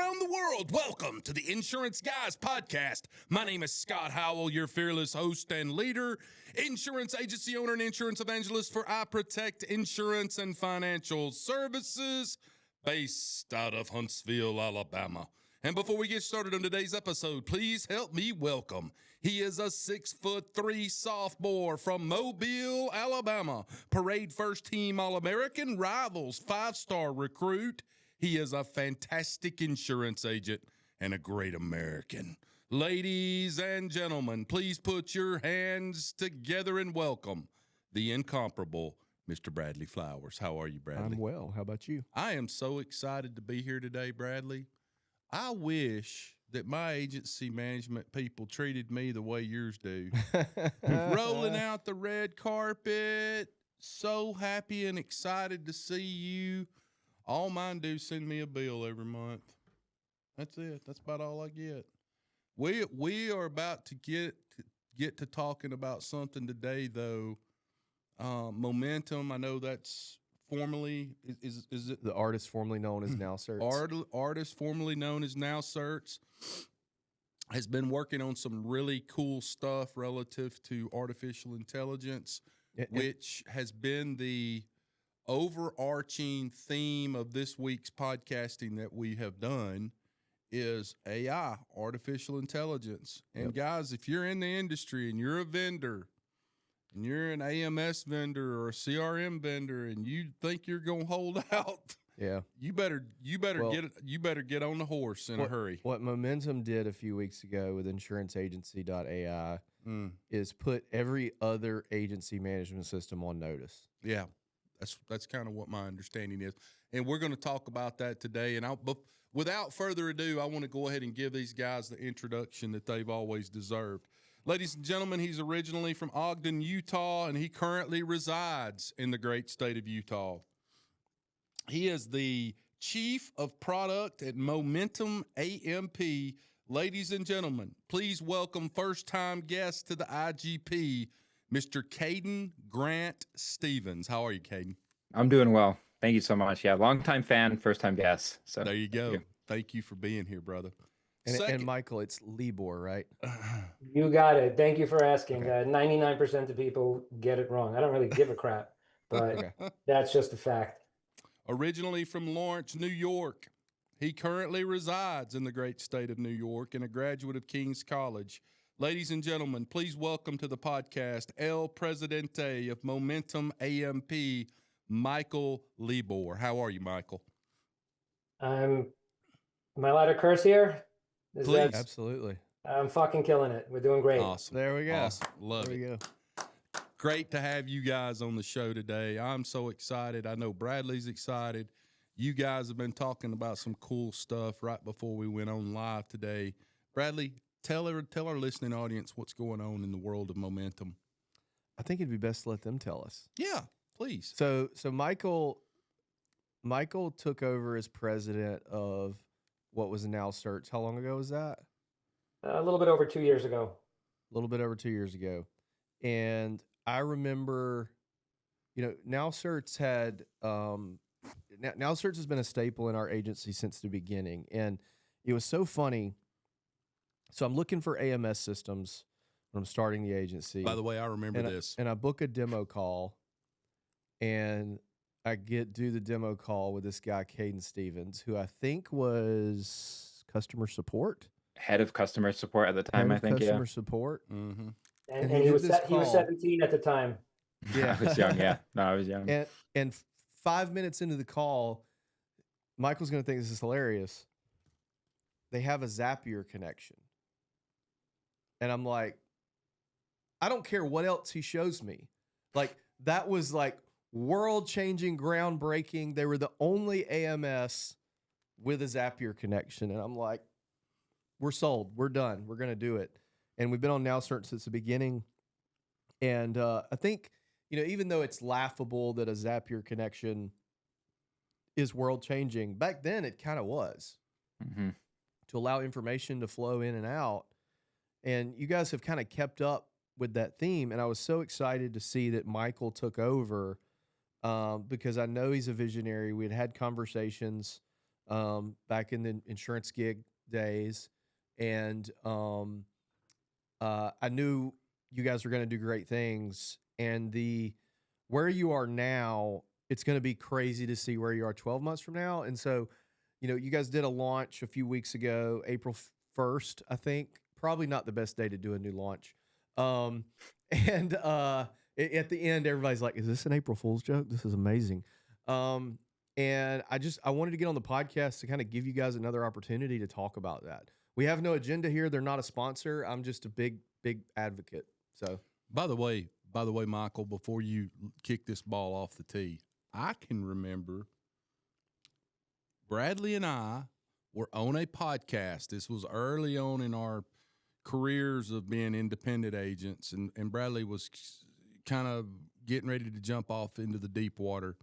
around the world, welcome to the Insurance Guys podcast. My name is Scott Howell, your fearless host and leader, insurance agency owner and insurance evangelist for I Protect Insurance and Financial Services, based out of Huntsville, Alabama. And before we get started on today's episode, please help me welcome. He is a 6'3" sophomore from Mobile, Alabama, parade first team All-American, Rivals 5-star recruit. He is a fantastic insurance agent and a great American. Ladies and gentlemen, please put your hands together and welcome the incomparable Mr. Bradley Flowers. How are you, Bradley? I'm well. How about you? I am so excited to be here today, Bradley. I wish that my agency management people treated me the way yours do. Rolling out the red carpet, so happy and excited to see you. All mine do send me a bill every month. That's it. That's about all I get. We are about to get to talking about something today, though. Momentum. I know that's formerly is it The artist formerly known as NowCerts. Artist formerly known as NowCerts has been working on some really cool stuff relative to artificial intelligence, which has been the overarching theme of this week's podcasting that we have done is AI, artificial intelligence. And guys, if you're in the industry and you're a vendor and you're an AMS vendor or a CRM vendor and you think you're going to hold out, you better get on the horse in a hurry. What Momentum did a few weeks ago with insuranceiagency.ai is put every other agency management system on notice. Yeah. That's kind of what my understanding is. And we're going to talk about that today. And without further ado, I want to go ahead and give these guys the introduction that they've always deserved. Ladies and gentlemen, he's originally from Ogden, Utah, and he currently resides in the great state of Utah. He is the Chief of Product at Momentum AMP. Ladies and gentlemen, please welcome first-time guest to the IGP, Mr. Kayden Grant Stevens. How are you, Kayden? I'm doing well. Thank you so much. Yeah, longtime fan, first-time guest. So there you go. Thank you for being here, brother. And Michael, it's Lebor, right? You got it. Thank you for asking. 99% of people get it wrong. I don't really give a crap, but that's just a fact. Originally from Lawrence, New York, he currently resides in the great state of New York and a graduate of King's College. Ladies and gentlemen, please welcome to the podcast El Presidente of Momentum AMP, Michael Lebor. How are you, Michael? Am I allowed to curse here? Please. Absolutely. I'm fucking killing it. We're doing great. Awesome. There we go. Awesome. Love there it. We go. Great to have you guys on the show today. I'm so excited. I know Bradley's excited. You guys have been talking about some cool stuff right before we went on live today. Bradley, tell our listening audience what's going on in the world of Momentum. I think it'd be best to let them tell us. Yeah, please. So Michael took over as president of what was NowCerts. How long ago was that? A little bit over 2 years ago. A little bit over 2 years ago. And I remember, NowCerts had NowCerts has been a staple in our agency since the beginning. And it was so funny. So I'm looking for AMS systems when I'm starting the agency. By the way, I remember this. And I book a demo call, and I do the demo call with this guy, Kayden Stevens, who I think was customer support. Head of customer support at the time, I think. Customer support. Mm-hmm. And he was 17 at the time. Yeah, I was young. Yeah, no, I was young. And 5 minutes into the call, Michael's going to think this is hilarious. They have a Zapier connection. And I'm like, I don't care what else he shows me. Like, that was like world-changing, groundbreaking. They were the only AMS with a Zapier connection. And I'm like, we're sold. We're done. We're going to do it. And we've been on NowCerts since the beginning. And I think, even though it's laughable that a Zapier connection is world-changing, back then it kind of was. Mm-hmm. To allow information to flow in and out. And you guys have kind of kept up with that theme. And I was so excited to see that Michael took over because I know he's a visionary. We had conversations back in the insurance gig days, and I knew you guys were going to do great things. And where you are now, it's going to be crazy to see where you are 12 months from now. And so, you guys did a launch a few weeks ago, April 1st, I think. Probably not the best day to do a new launch. And at the end, everybody's like, "Is this an April Fool's joke? This is amazing." And I wanted to get on the podcast to kind of give you guys another opportunity to talk about that. We have no agenda here. They're not a sponsor. I'm just a big advocate. So, by the way, Michael, before you kick this ball off the tee, I can remember Bradley and I were on a podcast. This was early on in our careers of being independent agents, and Bradley was kind of getting ready to jump off into the deep water.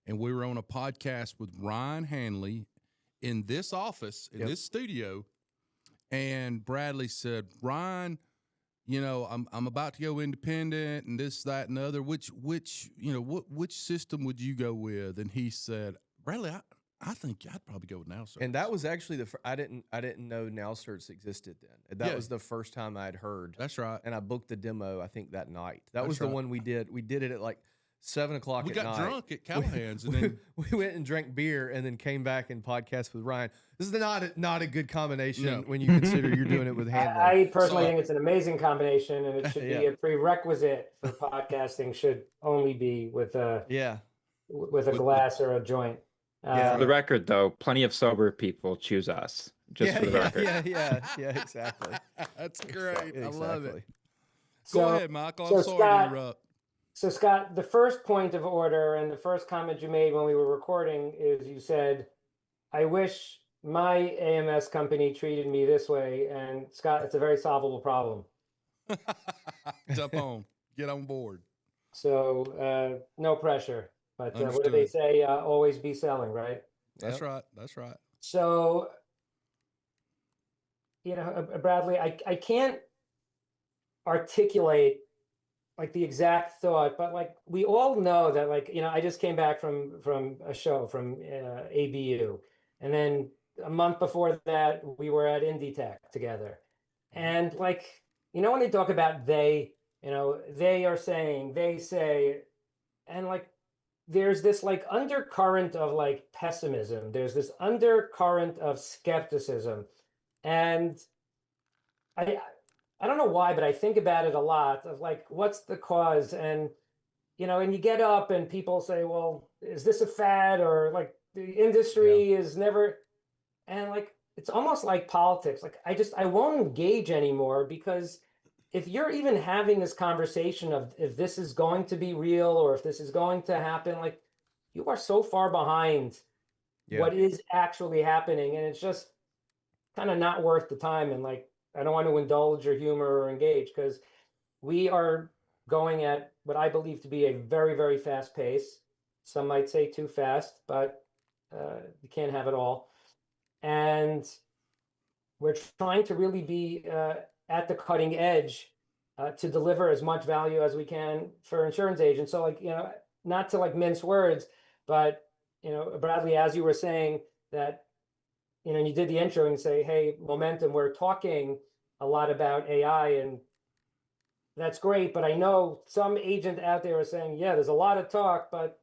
And we were on a podcast with Ryan Hanley in this office, in this studio. And Bradley said, "Ryan, I'm about to go independent and this, that, and the other. Which system would you go with?" And he said, "Bradley, I think I'd probably go with NowCerts." And that was actually I didn't know NowCerts existed then. That was the first time I'd heard. That's right. And I booked the demo, I think, that night. That was the one we did. We did it at like 7 o'clock we at night. got drunk at Callahan's, and then we went and drank beer, and then came back and podcast with Ryan. This is not a good combination when you consider you're doing it with Hanley. I personally think it's an amazing combination, and it should be a prerequisite for podcasting. Should only be with a glass or a joint. For the record, though, plenty of sober people choose us. Just for the record. Yeah, exactly. That's great. Exactly. I love it. So, Go ahead, Michael. I'm sorry to interrupt. So, Scott, the first point of order and the first comment you made when we were recording is you said, "I wish my AMS company treated me this way." And Scott, it's a very solvable problem. Jump on. Get on board. So no pressure. But what do they say? Always be selling, right? That's right. That's right. So, Bradley, I can't articulate like the exact thought, but like we all know that, like, I just came back from a show from ABU, and then a month before that we were at Indie together, and like, when they talk about they are saying, they say, and like there's this like undercurrent of like pessimism, there's this undercurrent of skepticism, and I don't know why, but I think about it a lot of like, what's the cause? And, and you get up and people say, well, is this a fad? Or like the industry is never, and like, it's almost like politics. Like, I won't engage anymore, because if you're even having this conversation of if this is going to be real or if this is going to happen, like, you are so far behind what is actually happening. And it's just kind of not worth the time. And like, I don't want to indulge your humor or engage, because we are going at what I believe to be a very, very fast pace. Some might say too fast, but you can't have it all. And we're trying to really be at the cutting edge to deliver as much value as we can for insurance agents. So like, not to like mince words, but, Bradley, as you were saying that, you did the intro and say, hey, Momentum, we're talking a lot about AI, and that's great. But I know some agent out there are saying, yeah, there's a lot of talk, but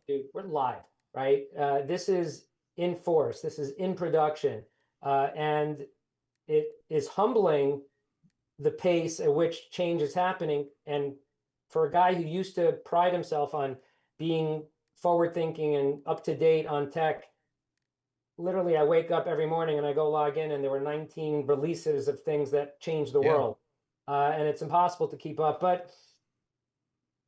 dude, we're live, right? This is in force. This is in production. And it is humbling the pace at which change is happening. And for a guy who used to pride himself on being forward thinking and up to date on tech, literally, I wake up every morning and I go log in, and there were 19 releases of things that changed the world. And it's impossible to keep up. But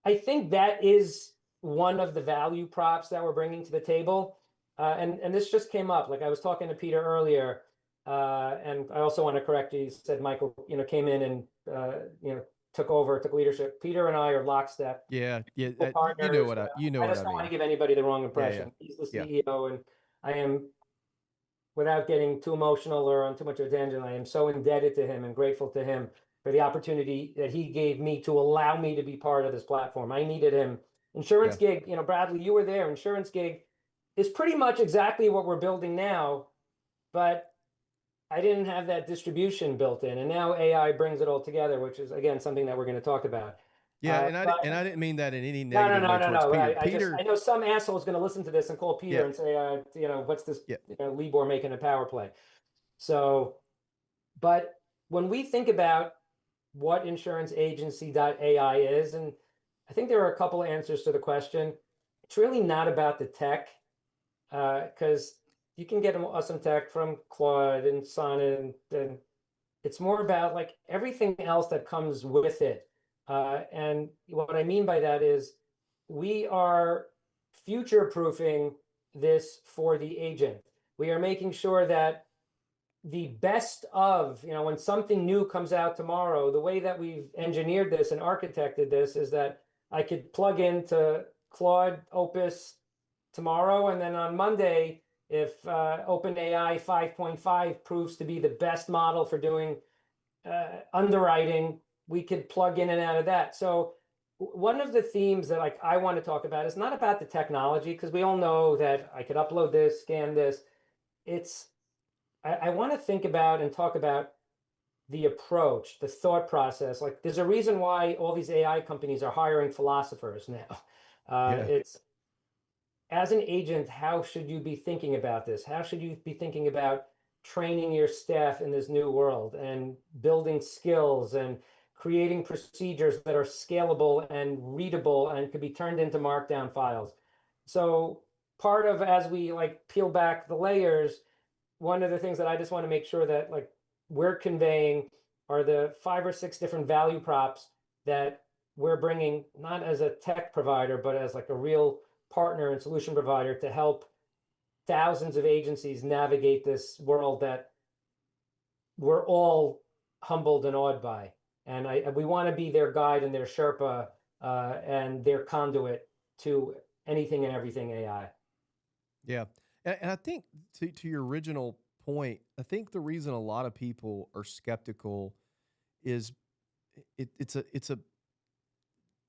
I think that is one of the value props that we're bringing to the table. And this just came up. Like, I was talking to Peter earlier, and I also want to correct you. You said Michael, came in and, took leadership. Peter and I are lockstep. Yeah. Partners. You know what I I just don't want to give anybody the wrong impression. He's the CEO, and I am, without getting too emotional or on too much of a tangent, I am so indebted to him and grateful to him for the opportunity that he gave me to allow me to be part of this platform. I needed him. Insurance Gig, Bradley, you were there. Insurance Gig, is pretty much exactly what we're building now, but I didn't have that distribution built in, and now AI brings it all together, which is again something that we're going to talk about. Yeah, But and I didn't mean that in any no, negative way towards no. Peter. I just Peter, I know some asshole is going to listen to this and call Peter yeah, and say, what's this? yeah, Lebor making a power play. So, but when we think about what insuranceiagency.ai is, and I think there are a couple of answers to the question. It's really not about the tech, because you can get awesome tech from Claude and Sonnet, and it's more about like everything else that comes with it. And what I mean by that is we are future proofing this for the agent. We are making sure that the best of, when something new comes out tomorrow, the way that we've engineered this and architected this is that I could plug into Claude Opus tomorrow, and then on Monday, if OpenAI 5.5 proves to be the best model for doing underwriting, we could plug in and out of that. So one of the themes that like I want to talk about is not about the technology, because we all know that I could upload this, scan this. It's I want to think about and talk about the approach, the thought process. Like there's a reason why all these AI companies are hiring philosophers now. yeah, It's as an agent, how should you be thinking about this? How should you be thinking about training your staff in this new world and building skills and creating procedures that are scalable and readable and could be turned into markdown files? So part of, as we like peel back the layers, one of the things that I just want to make sure that like we're conveying are the 5 or 6 different value props that we're bringing, not as a tech provider, but as like a real partner and solution provider to help thousands of agencies navigate this world that we're all humbled and awed by. And we want to be their guide and their Sherpa and their conduit to anything and everything AI. yeah. And I think to your original point, I think the reason a lot of people are skeptical is it's a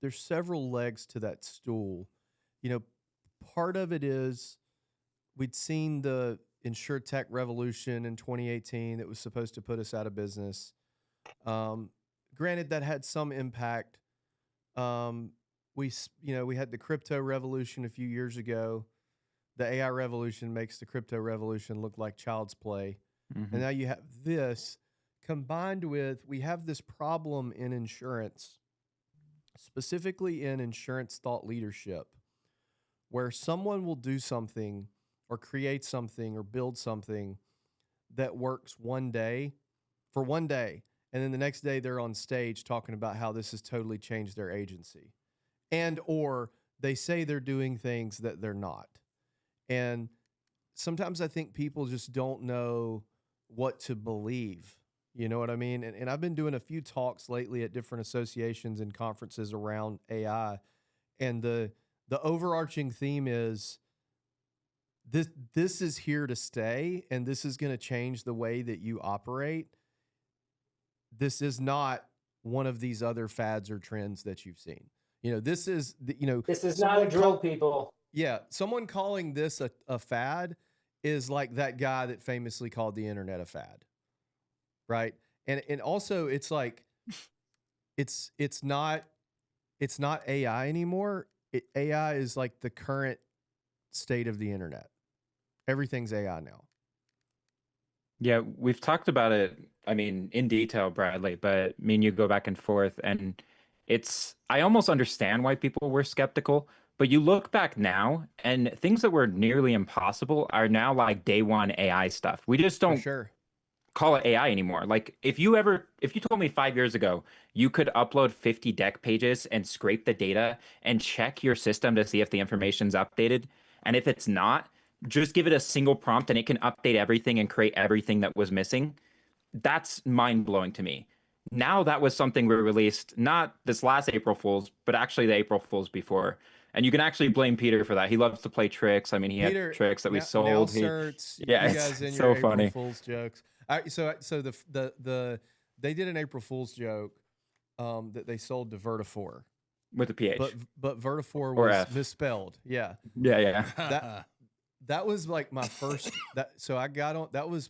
there's several legs to that stool. Part of it is we'd seen the insurtech revolution in 2018 that was supposed to put us out of business. Granted, that had some impact. We had the crypto revolution a few years ago. The AI revolution makes the crypto revolution look like child's play. Mm-hmm. And now you have this combined with, we have this problem in insurance, specifically in insurance thought leadership, where someone will do something or create something or build something that works for one day. And then the next day they're on stage talking about how this has totally changed their agency. Or they say they're doing things that they're not. And sometimes I think people just don't know what to believe. You know what I mean? And I've been doing a few talks lately at different associations and conferences around AI. And the overarching theme is this is here to stay, and this is going to change the way that you operate. This is not one of these other fads or trends that you've seen. This is not a drill, people. Yeah, someone calling this a fad is like that guy that famously called the internet a fad, right? And also it's like it's not AI anymore. AI is like the current state of the internet. Everything's AI now. Yeah, we've talked about it, I mean, in detail, Bradley, but me and you go back and forth, and I almost understand why people were skeptical, but you look back now, and things that were nearly impossible are now like day one AI stuff. We just For don't sure. call it AI anymore. Like if you told me 5 years ago you could upload 50 deck pages and scrape the data and check your system to see if the information's updated, and if it's not, just give it a single prompt and it can update everything and create everything that was missing. That's mind-blowing to me. Now that was something we released not this last April Fool's, but actually the April Fool's before. And you can actually blame Peter for that. He loves to play tricks. I mean, he had tricks that we sold. NowCerts, Yeah, you guys in it's your so April funny. Fool's jokes. So they did an April Fool's joke that they sold to Vertifor. With a PH. But Vertifor Or was F. misspelled. Yeah. Yeah. That was like my first. So I got on. That was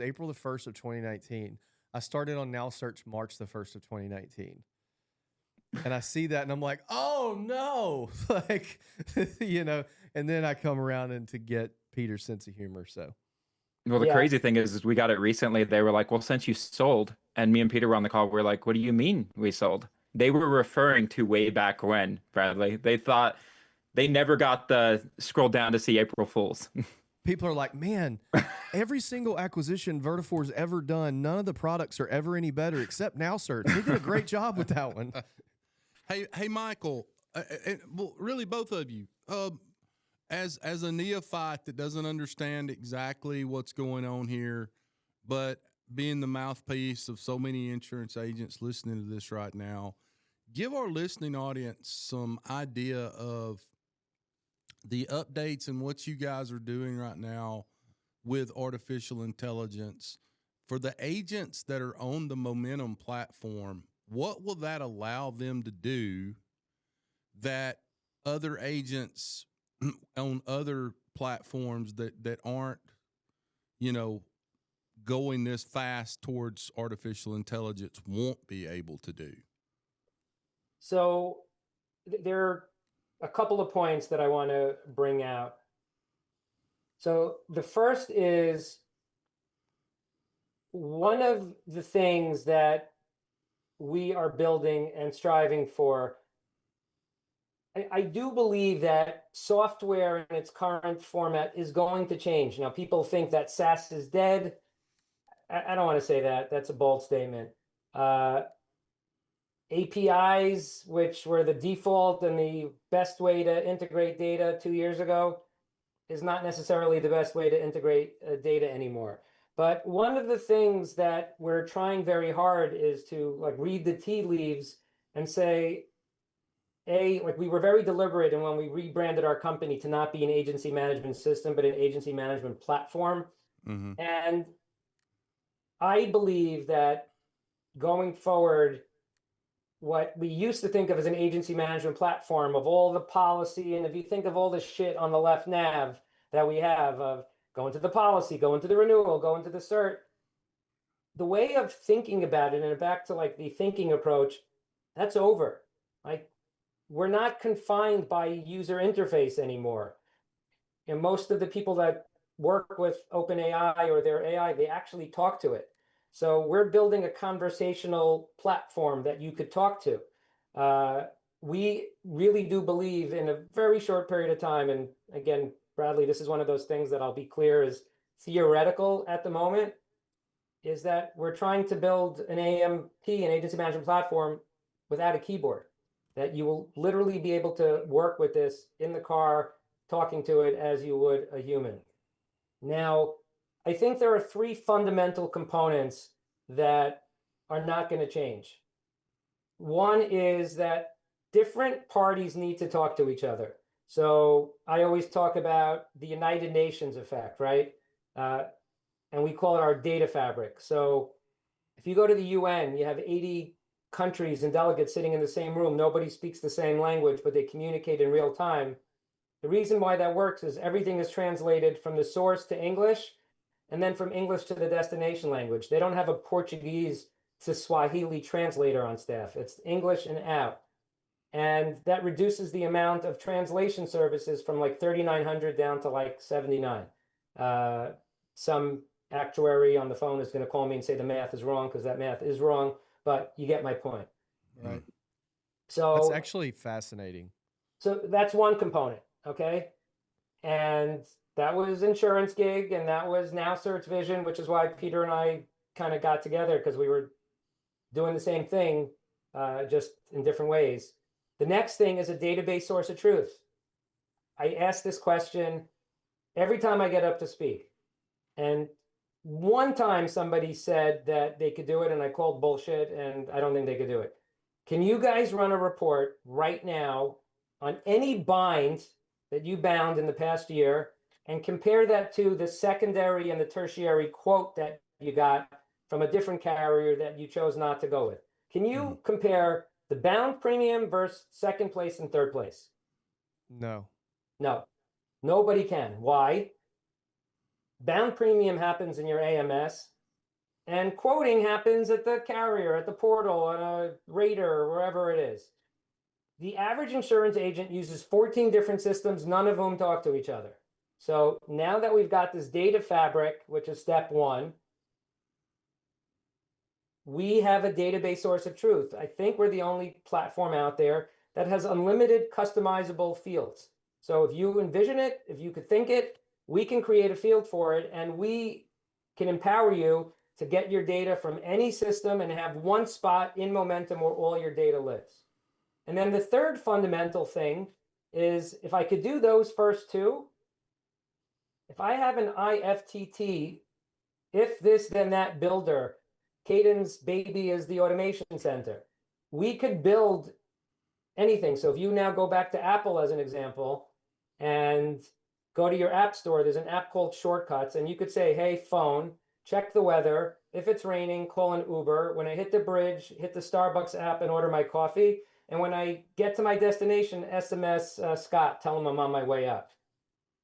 April the 1st of 2019. I started on NowCerts March the 1st of 2019. And I see that, and I'm like, oh no, like, And then I come around and to get Peter's sense of humor. So. Well, the Yeah. crazy thing is we got it recently. They were like, well, since you sold, and me and Peter were on the call, we're like, what do you mean we sold? They were referring to way back when, Bradley. They thought they never got the scroll down to see April Fools. People are like, man, every single acquisition Vertifor's ever done, none of the products are ever any better except NowCerts. They did a great job with that one. Hey, Michael, well, really both of you, as a neophyte that doesn't understand exactly what's going on here, but being the mouthpiece of so many insurance agents listening to this right now, give our listening audience some idea of the updates and what you guys are doing right now with artificial intelligence for the agents that are on the Momentum platform. What will that allow them to do that other agents on other platforms that aren't, going this fast towards artificial intelligence won't be able to do? So there are a couple of points that I want to bring out. So the first is one of the things that we are building and striving for. I do believe that software in its current format is going to change. Now, people think that SaaS is dead. I don't want to say that. That's a bold statement. APIs, which were the default and the best way to integrate data 2 years ago, is not necessarily the best way to integrate data anymore. But one of the things that we're trying very hard is to read the tea leaves and say, we were very deliberate in when we rebranded our company to not be an agency management system, but an agency management platform. Mm-hmm. And I believe that going forward, what we used to think of as an agency management platform of all the policy, and if you think of all the shit on the left nav that we have of going to the policy, going to the renewal, going to the cert, the way of thinking about it, and back to the thinking approach, that's over. We're not confined by user interface anymore. And most of the people that work with OpenAI or their AI, they actually talk to it. So we're building a conversational platform that you could talk to. We really do believe in a very short period of time, and again, Bradley, this is one of those things that I'll be clear is theoretical at the moment, is that we're trying to build an AMP, an agency management platform, without a keyboard, that you will literally be able to work with this in the car, talking to it as you would a human. Now, I think there are three fundamental components that are not going to change. One is that different parties need to talk to each other. So I always talk about the United Nations effect, right? And we call it our data fabric. So if you go to the UN, you have 80 countries and delegates sitting in the same room. Nobody speaks the same language, but they communicate in real time. The reason why that works is everything is translated from the source to English, and then from English to the destination language. They don't have a Portuguese to Swahili translator on staff. It's English and out. And that reduces the amount of translation services from 3,900 down to 79. Some actuary on the phone is going to call me and say the math is wrong, because that math is wrong, but you get my point. Right. So that's actually fascinating. So that's one component, okay? And that was Insurance Gig, and that was NowCerts Vision, which is why Peter and I kind of got together, because we were doing the same thing, just in different ways. The next thing is a database source of truth. I ask this question every time I get up to speak. And one time somebody said that they could do it, and I called bullshit, and I don't think they could do it. Can you guys run a report right now on any bind that you bound in the past year and compare that to the secondary and the tertiary quote that you got from a different carrier that you chose not to go with? Can you compare the bound premium versus second place and third place? No. No. Nobody can. Why? Bound premium happens in your AMS, and quoting happens at the carrier, at the portal, on a rater, wherever it is. The average insurance agent uses 14 different systems, none of whom talk to each other. So now that we've got this data fabric, which is step one, we have a database source of truth. I think we're the only platform out there that has unlimited customizable fields. So if you envision it, if you could think it, we can create a field for it, and we can empower you to get your data from any system and have one spot in Momentum where all your data lives. And then the third fundamental thing is, if I could do those first two, if I have an IFTT, if this then that builder, Kayden's baby is the automation center, we could build anything. So if you now go back to Apple as an example and go to your app store, there's an app called Shortcuts, and you could say, hey, phone, check the weather. If it's raining, call an Uber. When I hit the bridge, hit the Starbucks app and order my coffee. And when I get to my destination, SMS Scott, tell him I'm on my way up.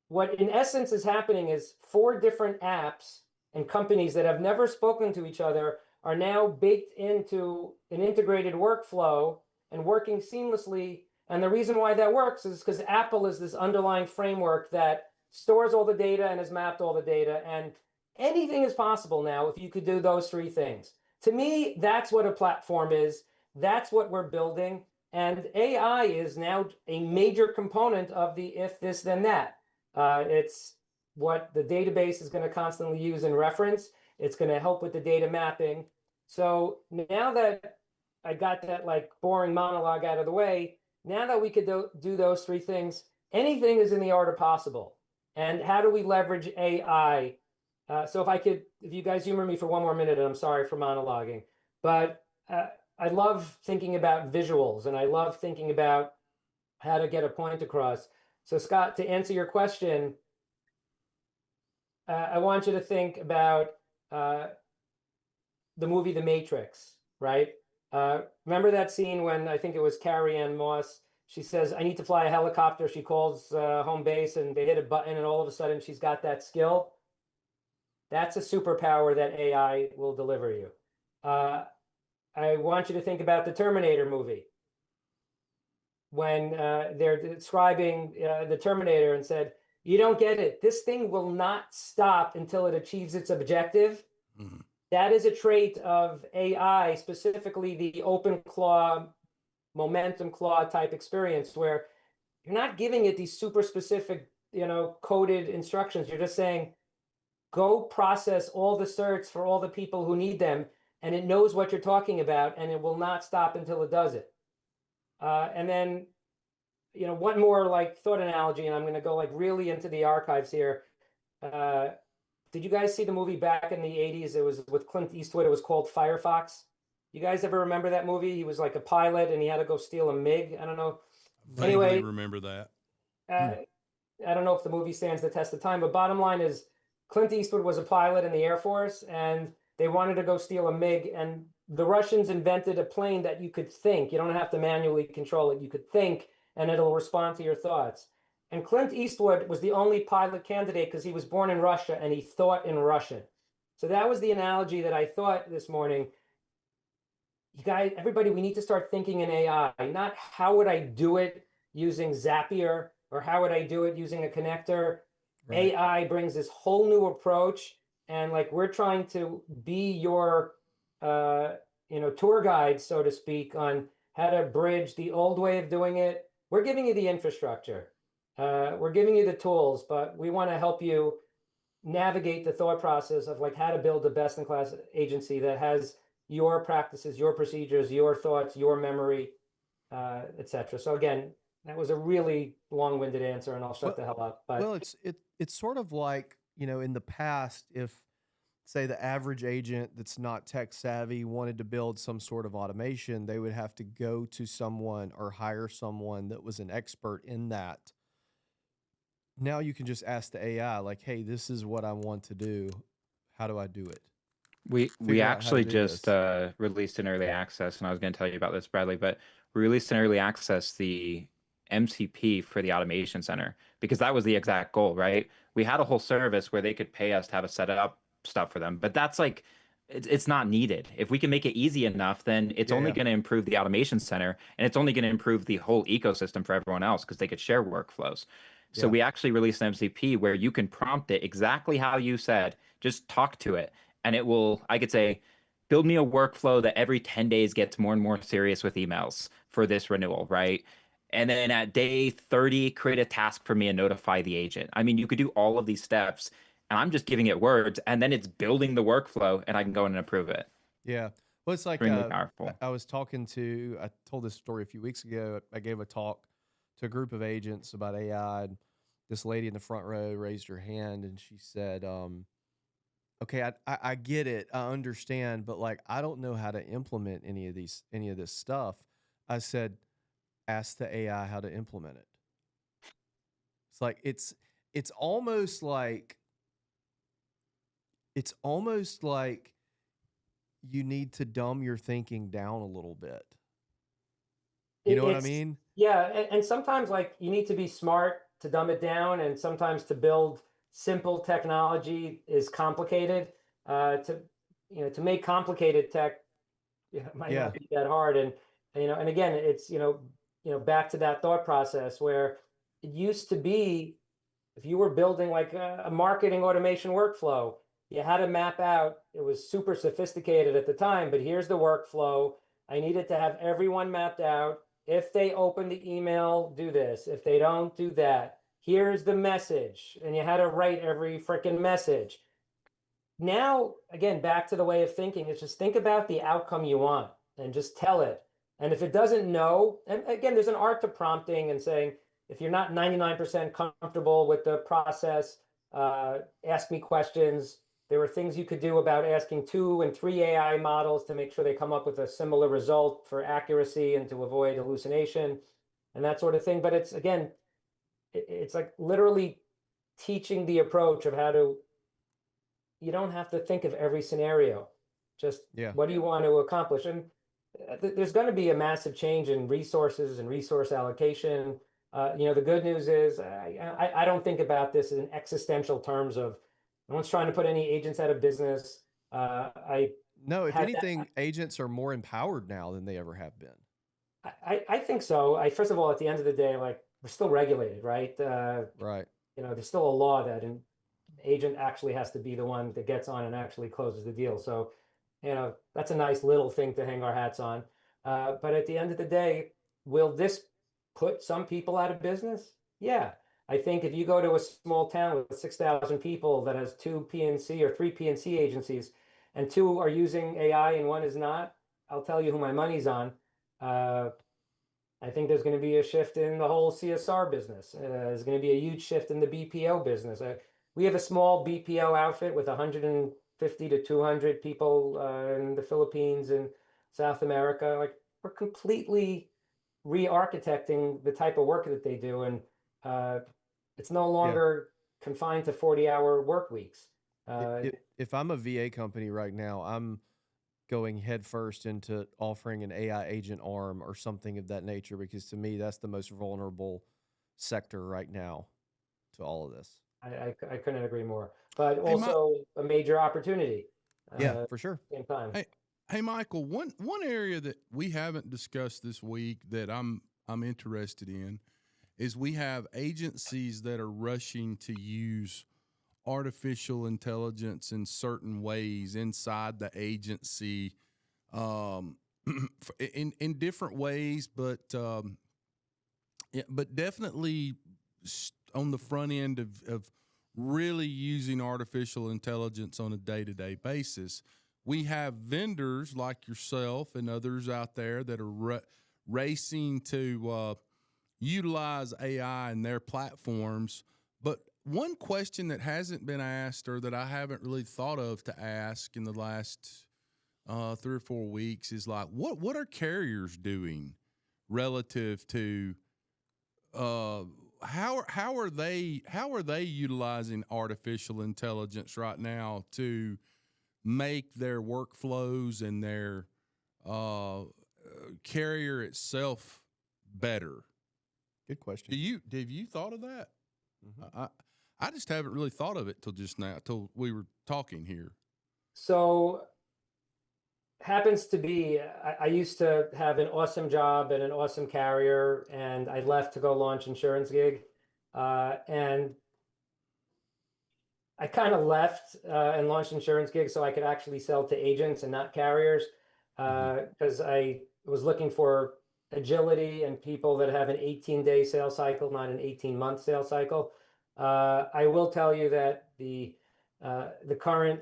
What in essence is happening is 4 different apps and companies that have never spoken to each other are now baked into an integrated workflow and working seamlessly. And the reason why that works is because Apple is this underlying framework that stores all the data and has mapped all the data. And anything is possible now if you could do those 3 things. To me, that's what a platform is. That's what we're building. And AI is now a major component of the if this, then that. It's what the database is going to constantly use and reference. It's going to help with the data mapping. So now that I got that like boring monologue out of the way, now that we could do those 3 things, anything is in the art of possible. And how do we leverage AI? So if you guys humor me for one more minute, and I'm sorry for monologuing, but I love thinking about visuals, and I love thinking about how to get a point across. So Scott, to answer your question, I want you to think about the movie The Matrix, right? Remember that scene when I think it was Carrie-Anne Moss, she says, I need to fly a helicopter. She calls home base and they hit a button and all of a sudden she's got that skill. That's a superpower that AI will deliver you. I want you to think about the Terminator movie. When they're describing the Terminator and said, you don't get it. This thing will not stop until it achieves its objective. Mm-hmm. That is a trait of AI, specifically the open claw, momentum claw type experience, where you're not giving it these super specific, coded instructions. You're just saying, go process all the certs for all the people who need them, and it knows what you're talking about, and it will not stop until it does it. And then, one more like thought analogy, and I'm going to go like really into the archives here. Did you guys see the movie back in the 80s? It was with Clint Eastwood. It was called Firefox. You guys ever remember that movie? He was like a pilot and he had to go steal a MiG. I don't know. Vaguely remember that. I don't know if the movie stands the test of time, but bottom line is Clint Eastwood was a pilot in the Air Force and they wanted to go steal a MiG, and the Russians invented a plane that you could think. You don't have to manually control it. You could think and it'll respond to your thoughts. And Clint Eastwood was the only pilot candidate because he was born in Russia and he thought in Russian. So that was the analogy that I thought this morning. You guys, everybody, we need to start thinking in AI, not how would I do it using Zapier or how would I do it using a connector. Right. AI brings this whole new approach, and like we're trying to be your tour guide, so to speak, on how to bridge the old way of doing it. We're giving you the infrastructure. We're giving you the tools, but we want to help you navigate the thought process of like how to build a best-in-class agency that has your practices, your procedures, your thoughts, your memory, etc. So again, that was a really long-winded answer, and I'll shut the hell up. But it's sort of like, in the past, if say the average agent that's not tech savvy wanted to build some sort of automation, they would have to go to someone or hire someone that was an expert in that. Now you can just ask the AI, like, hey, this is what I want to do. How do I do it? We actually just released in early access, and I was going to tell you about this, Bradley, but we released in early access the MCP for the automation center, because that was the exact goal, right? We had a whole service where they could pay us to have a set up stuff for them, but that's like it's not needed. If we can make it easy enough, then it's only going to improve the automation center, and it's only going to improve the whole ecosystem for everyone else because they could share workflows. So we actually released an MCP where you can prompt it exactly how you said, just talk to it, and it will, I could say, build me a workflow that every 10 days gets more and more serious with emails for this renewal, right? And then at day 30, create a task for me and notify the agent. I mean, you could do all of these steps, and I'm just giving it words, and then it's building the workflow, and I can go in and approve it. Yeah. Well, it's like Extremely powerful. I told this story a few weeks ago. I gave a talk to a group of agents about AI. And this lady in the front row raised her hand and she said, okay, I get it. I understand, but like, I don't know how to implement any of this stuff. I said, ask the AI how to implement it. It's like, it's almost like you need to dumb your thinking down a little bit. You know what I mean? Yeah, and sometimes like you need to be smart to dumb it down, and sometimes to build simple technology is complicated. To make complicated tech might not be that hard. And and again, it's back to that thought process where it used to be, if you were building like a marketing automation workflow, you had to map out. It was super sophisticated at the time, but here's the workflow. I needed to have everyone mapped out. If they open the email, do this. If they don't, do that. Here's the message. And you had to write every freaking message. Now, again, back to the way of thinking, is just think about the outcome you want and just tell it. And if it doesn't know, and again, there's an art to prompting and saying, if you're not 99% comfortable with the process, ask me questions. There were things you could do about asking 2 and 3 AI models to make sure they come up with a similar result for accuracy and to avoid hallucination and that sort of thing. But it's, again, it's like literally teaching the approach of how to, you don't have to think of every scenario. Just what do you want to accomplish? And there's going to be a massive change in resources and resource allocation. The good news is I don't think about this in existential terms of no one's trying to put any agents out of business. No, if anything, agents are more empowered now than they ever have been. I think so. First of all, at the end of the day, like we're still regulated, right? Right. There's still a law that an agent actually has to be the one that gets on and actually closes the deal. So, that's a nice little thing to hang our hats on. But at the end of the day, will this put some people out of business? Yeah. I think if you go to a small town with 6,000 people that has 2 PNC or 3 PNC agencies, and 2 are using AI and 1 is not, I'll tell you who my money's on. I think there's going to be a shift in the whole CSR business. There's going to be a huge shift in the BPO business. We have a small BPO outfit with 150 to 200 people in the Philippines and South America. Like we're completely re-architecting the type of work that they do, and it's no longer confined to 40-hour work weeks. If I'm a VA company right now, I'm going headfirst into offering an AI agent arm or something of that nature, because to me, that's the most vulnerable sector right now to all of this. I couldn't agree more, but also a major opportunity. Yeah, for sure. Same time. Hey, Michael, one area that we haven't discussed this week that I'm interested in is we have agencies that are rushing to use artificial intelligence in certain ways inside the agency, in different ways, but definitely on the front end of really using artificial intelligence on a day-to-day basis. We have vendors like yourself and others out there that are racing to utilize AI in their platforms. But one question that hasn't been asked, or that I haven't really thought of to ask in the last 3 or 4 weeks, is like, what are carriers doing relative to how are they utilizing artificial intelligence right now to make their workflows and their carrier itself better? Good question. Have you thought of that? Mhm. I just haven't really thought of it till just now, till we were talking here. So happens to be, I used to have an awesome job at an awesome carrier, and I left to go launch insurance gig. And I kind of left and launched insurance gigs so I could actually sell to agents and not carriers, because I was looking for agility and people that have an 18-day sales cycle, not an 18-month sales cycle. I will tell you that the current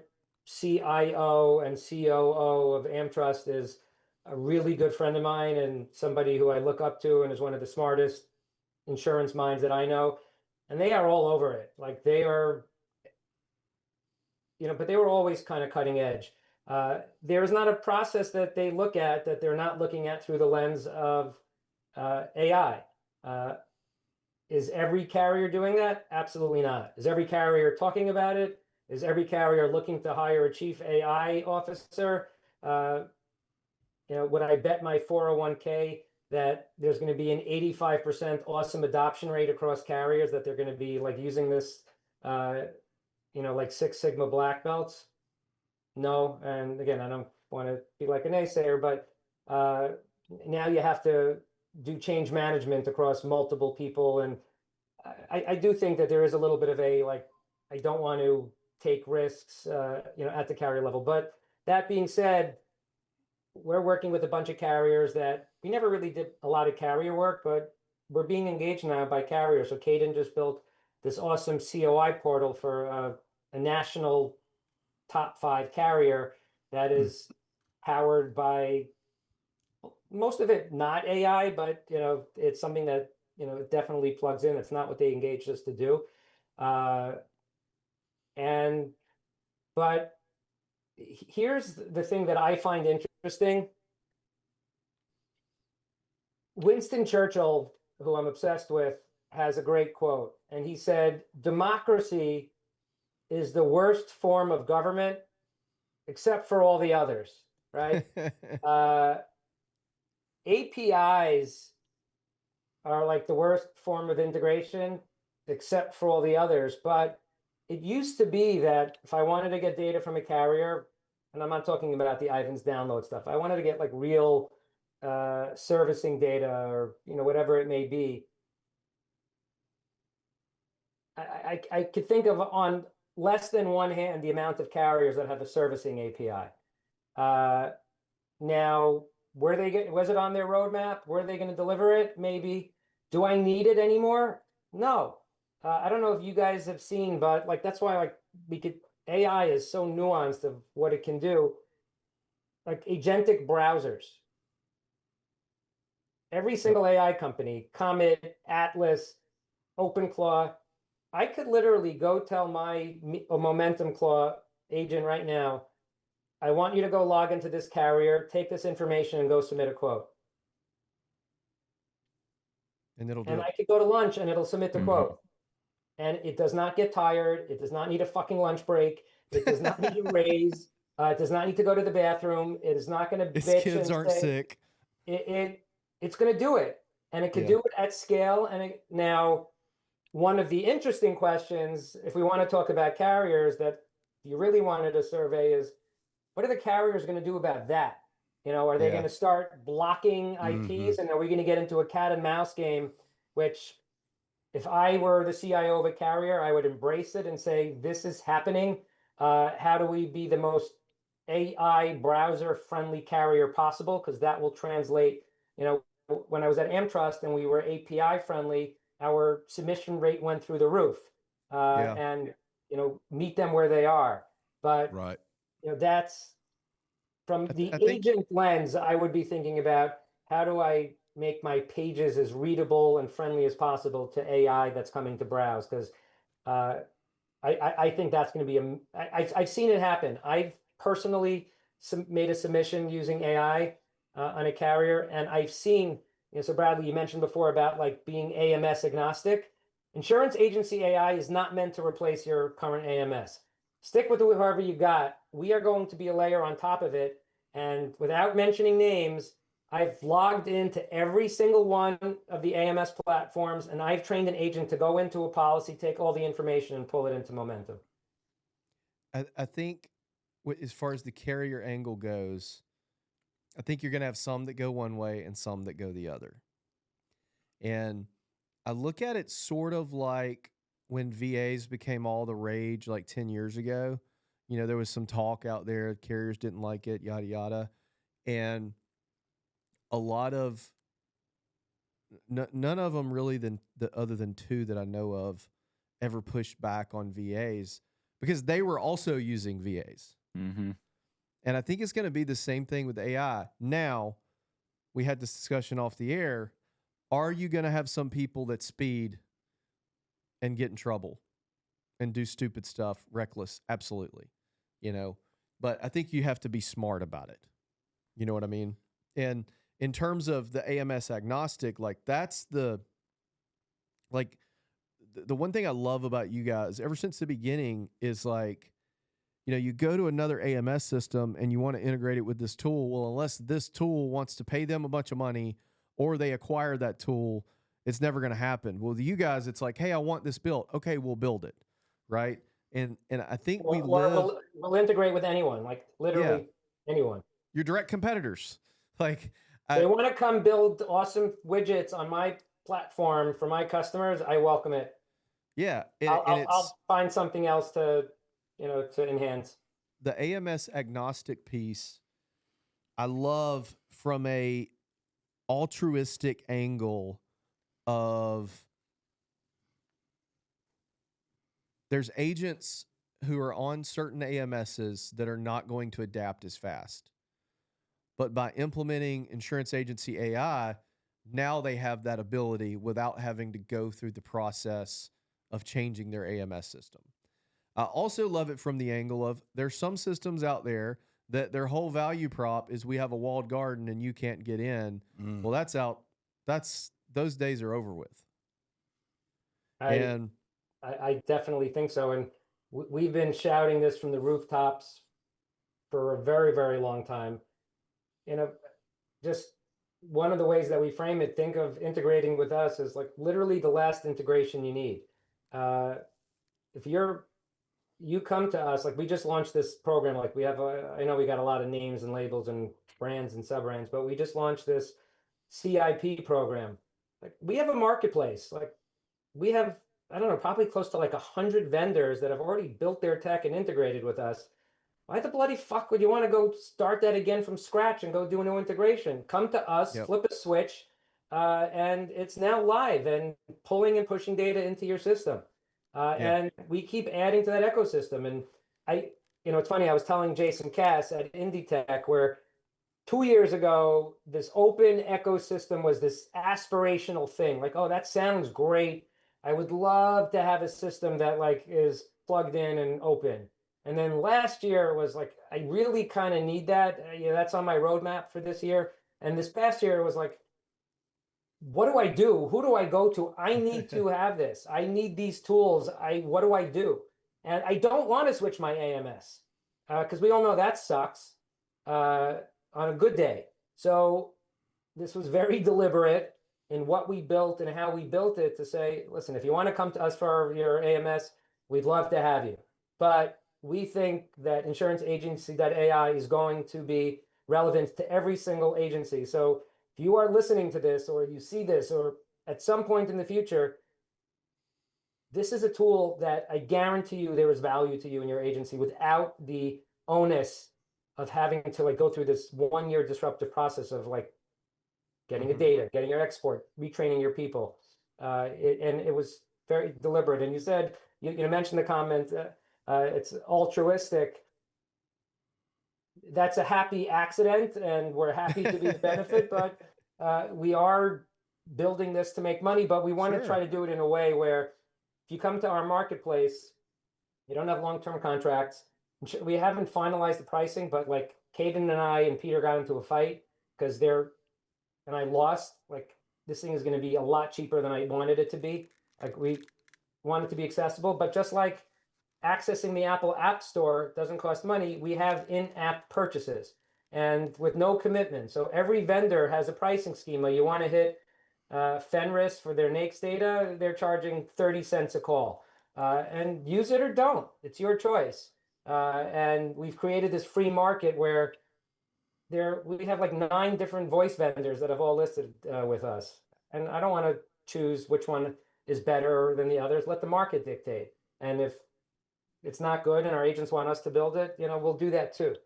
CIO and COO of AmTrust is a really good friend of mine and somebody who I look up to and is one of the smartest insurance minds that I know. And they are all over it. Like they are, but they were always kind of cutting edge. There's not a process that they look at that they're not looking at through the lens of AI. Is every carrier doing that? Absolutely not. Is every carrier talking about it? Is every carrier looking to hire a chief AI officer? Would I bet my 401k that there's going to be an 85% awesome adoption rate across carriers, that they're going to be like using this, like Six Sigma black belts? No. And again, I don't want to be like a naysayer, but now you have to do change management across multiple people. And I do think that there is a little bit of a, like, I don't want to take risks, at the carrier level. But that being said, we're working with a bunch of carriers that we never really did a lot of carrier work, but we're being engaged now by carriers. So Kayden just built this awesome COI portal for a national top 5 carrier that is powered by most of it not AI, but it's something that it definitely plugs in. It's not what they engaged us to do, but here's the thing that I find interesting. Winston Churchill, who I'm obsessed with, has a great quote, and he said, "Democracy is the worst form of government except for all the others," right? APIs are like the worst form of integration except for all the others. But it used to be that if I wanted to get data from a carrier, and I'm not talking about the Ivans download stuff, I wanted to get like real servicing data or whatever it may be. I could think of on less than one hand the amount of carriers that have a servicing API. Now, was it on their roadmap? Were they going to deliver it? Maybe. Do I need it anymore? No. I don't know if you guys have seen, but like that's why AI is so nuanced of what it can do. Like agentic browsers. Every single AI company, Comet, Atlas, OpenClaw, I could literally go tell my Momentum Claw agent right now, I want you to go log into this carrier, take this information, and go submit a quote. And it'll do And it. I could go to lunch and it'll submit the quote. And it does not get tired. It does not need a fucking lunch break. It does not need a raise. It does not need to go to the bathroom. It is not going to Its bitch kids and aren't say, sick. It's going to do it. And it can do it at scale. And now, one of the interesting questions, if we want to talk about carriers that you really wanted to survey, is what are the carriers going to do about that? Are they going to start blocking IPs? And are we going to get into a cat and mouse game, which if I were the CIO of a carrier, I would embrace it and say, this is happening. How do we be the most AI browser friendly carrier possible? Because that will translate, when I was at AmTrust and we were API friendly, our submission rate went through the roof. And, meet them where they are. But, Right. That's from the agent lens. I would be thinking about, how do I make my pages as readable and friendly as possible to AI that's coming to browse? Because I think that's going to be I've seen it happen. I've personally made a submission using AI on a carrier, and I've seen, so Bradley, you mentioned before about like being AMS agnostic. Insurance agency AI is not meant to replace your current AMS. Stick with whoever you got. We are going to be a layer on top of it. And without mentioning names, I've logged into every single one of the AMS platforms, and I've trained an agent to go into a policy, take all the information, and pull it into Momentum. I think as far as the carrier angle goes, I think you're going to have some that go one way and some that go the other. And I look at it sort of like when VAs became all the rage like 10 years ago. You know, there was some talk out there, carriers didn't like it, yada, yada. And a lot of, none of them really other than two that I know of ever pushed back on VAs because they were also using VAs. Mm-hmm. And I think it's going to be the same thing with AI. Now, we had this discussion off the air. Are you going to have some people that speed and get in trouble and do stupid stuff, reckless? Absolutely. You know, but I think you have to be smart about it. You know what I mean? And in terms of the AMS agnostic, like that's the one thing I love about you guys ever since the beginning is like, you know, you go to another AMS system and you want to integrate it with this tool. Well, unless this tool wants to pay them a bunch of money or they acquire that tool, it's never going to happen. Well, you guys, it's like, hey, I want this built. Okay, we'll build it. Right. And I think we'll integrate with anyone, like literally anyone. Your direct competitors. Like they want to come build awesome widgets on my platform for my customers. I welcome it. Yeah. I'll find something else to enhance. The AMS agnostic piece, I love from a altruistic angle of there's agents who are on certain AMSs that are not going to adapt as fast. But by implementing insurance agency AI, now they have that ability without having to go through the process of changing their AMS system. I also love it from the angle of there's some systems out there that their whole value prop is we have a walled garden and you can't get in. Well, that's out. Those days are over with. I definitely think so. And we've been shouting this from the rooftops for a very, very long time. You know, just one of the ways that we frame it, think of integrating with us as like literally the last integration you need. If you come to us, like we just launched this program, like we have, I know we got a lot of names and labels and brands and sub-brands, but we just launched this CIP program. Like we have a marketplace, like we have, I don't know, probably close to like 100 vendors that have already built their tech and integrated with us. Why the bloody fuck would you want to go start that again from scratch and go do a new integration? Come to us, flip a switch, and it's now live and pulling and pushing data into your system. And we keep adding to that ecosystem. And it's funny, I was telling Jason Cass at Indie Tech where 2 years ago, this open ecosystem was this aspirational thing. Like, oh, that sounds great. I would love to have a system that like is plugged in and open. And then last year was like, I really kind of need that. That's on my roadmap for this year. And this past year was like, what do I do? Who do I go to? I need to have this. I need these tools. What do I do? And I don't want to switch my AMS because we all know that sucks on a good day. So this was very deliberate in what we built and how we built it to say, listen, if you want to come to us for your AMS, we'd love to have you. But we think that insurance agency.ai is going to be relevant to every single agency. So if you are listening to this or you see this or at some point in the future, this is a tool that I guarantee you there is value to you in your agency without the onus of having to like go through this 1 year disruptive process of like getting the data, getting your export, retraining your people. And it was very deliberate. And you said, you mentioned the comment, it's altruistic. That's a happy accident and we're happy to be the benefit, but we are building this to make money, but we want to try to do it in a way where if you come to our marketplace, you don't have long-term contracts. We haven't finalized the pricing, but like Kayden and I and Peter got into a fight because and I lost, like this thing is going to be a lot cheaper than I wanted it to be. Like we want it to be accessible, but just like accessing the Apple App Store doesn't cost money, we have in-app purchases. and with no commitment. So every vendor has a pricing schema. You want to hit Fenris for their NAICS data, they're charging 30 cents a call. And use it or don't. It's your choice. And we've created this free market where we have like 9 different voice vendors that have all listed with us. And I don't want to choose which one is better than the others. Let the market dictate. And if it's not good and our agents want us to build it, we'll do that too.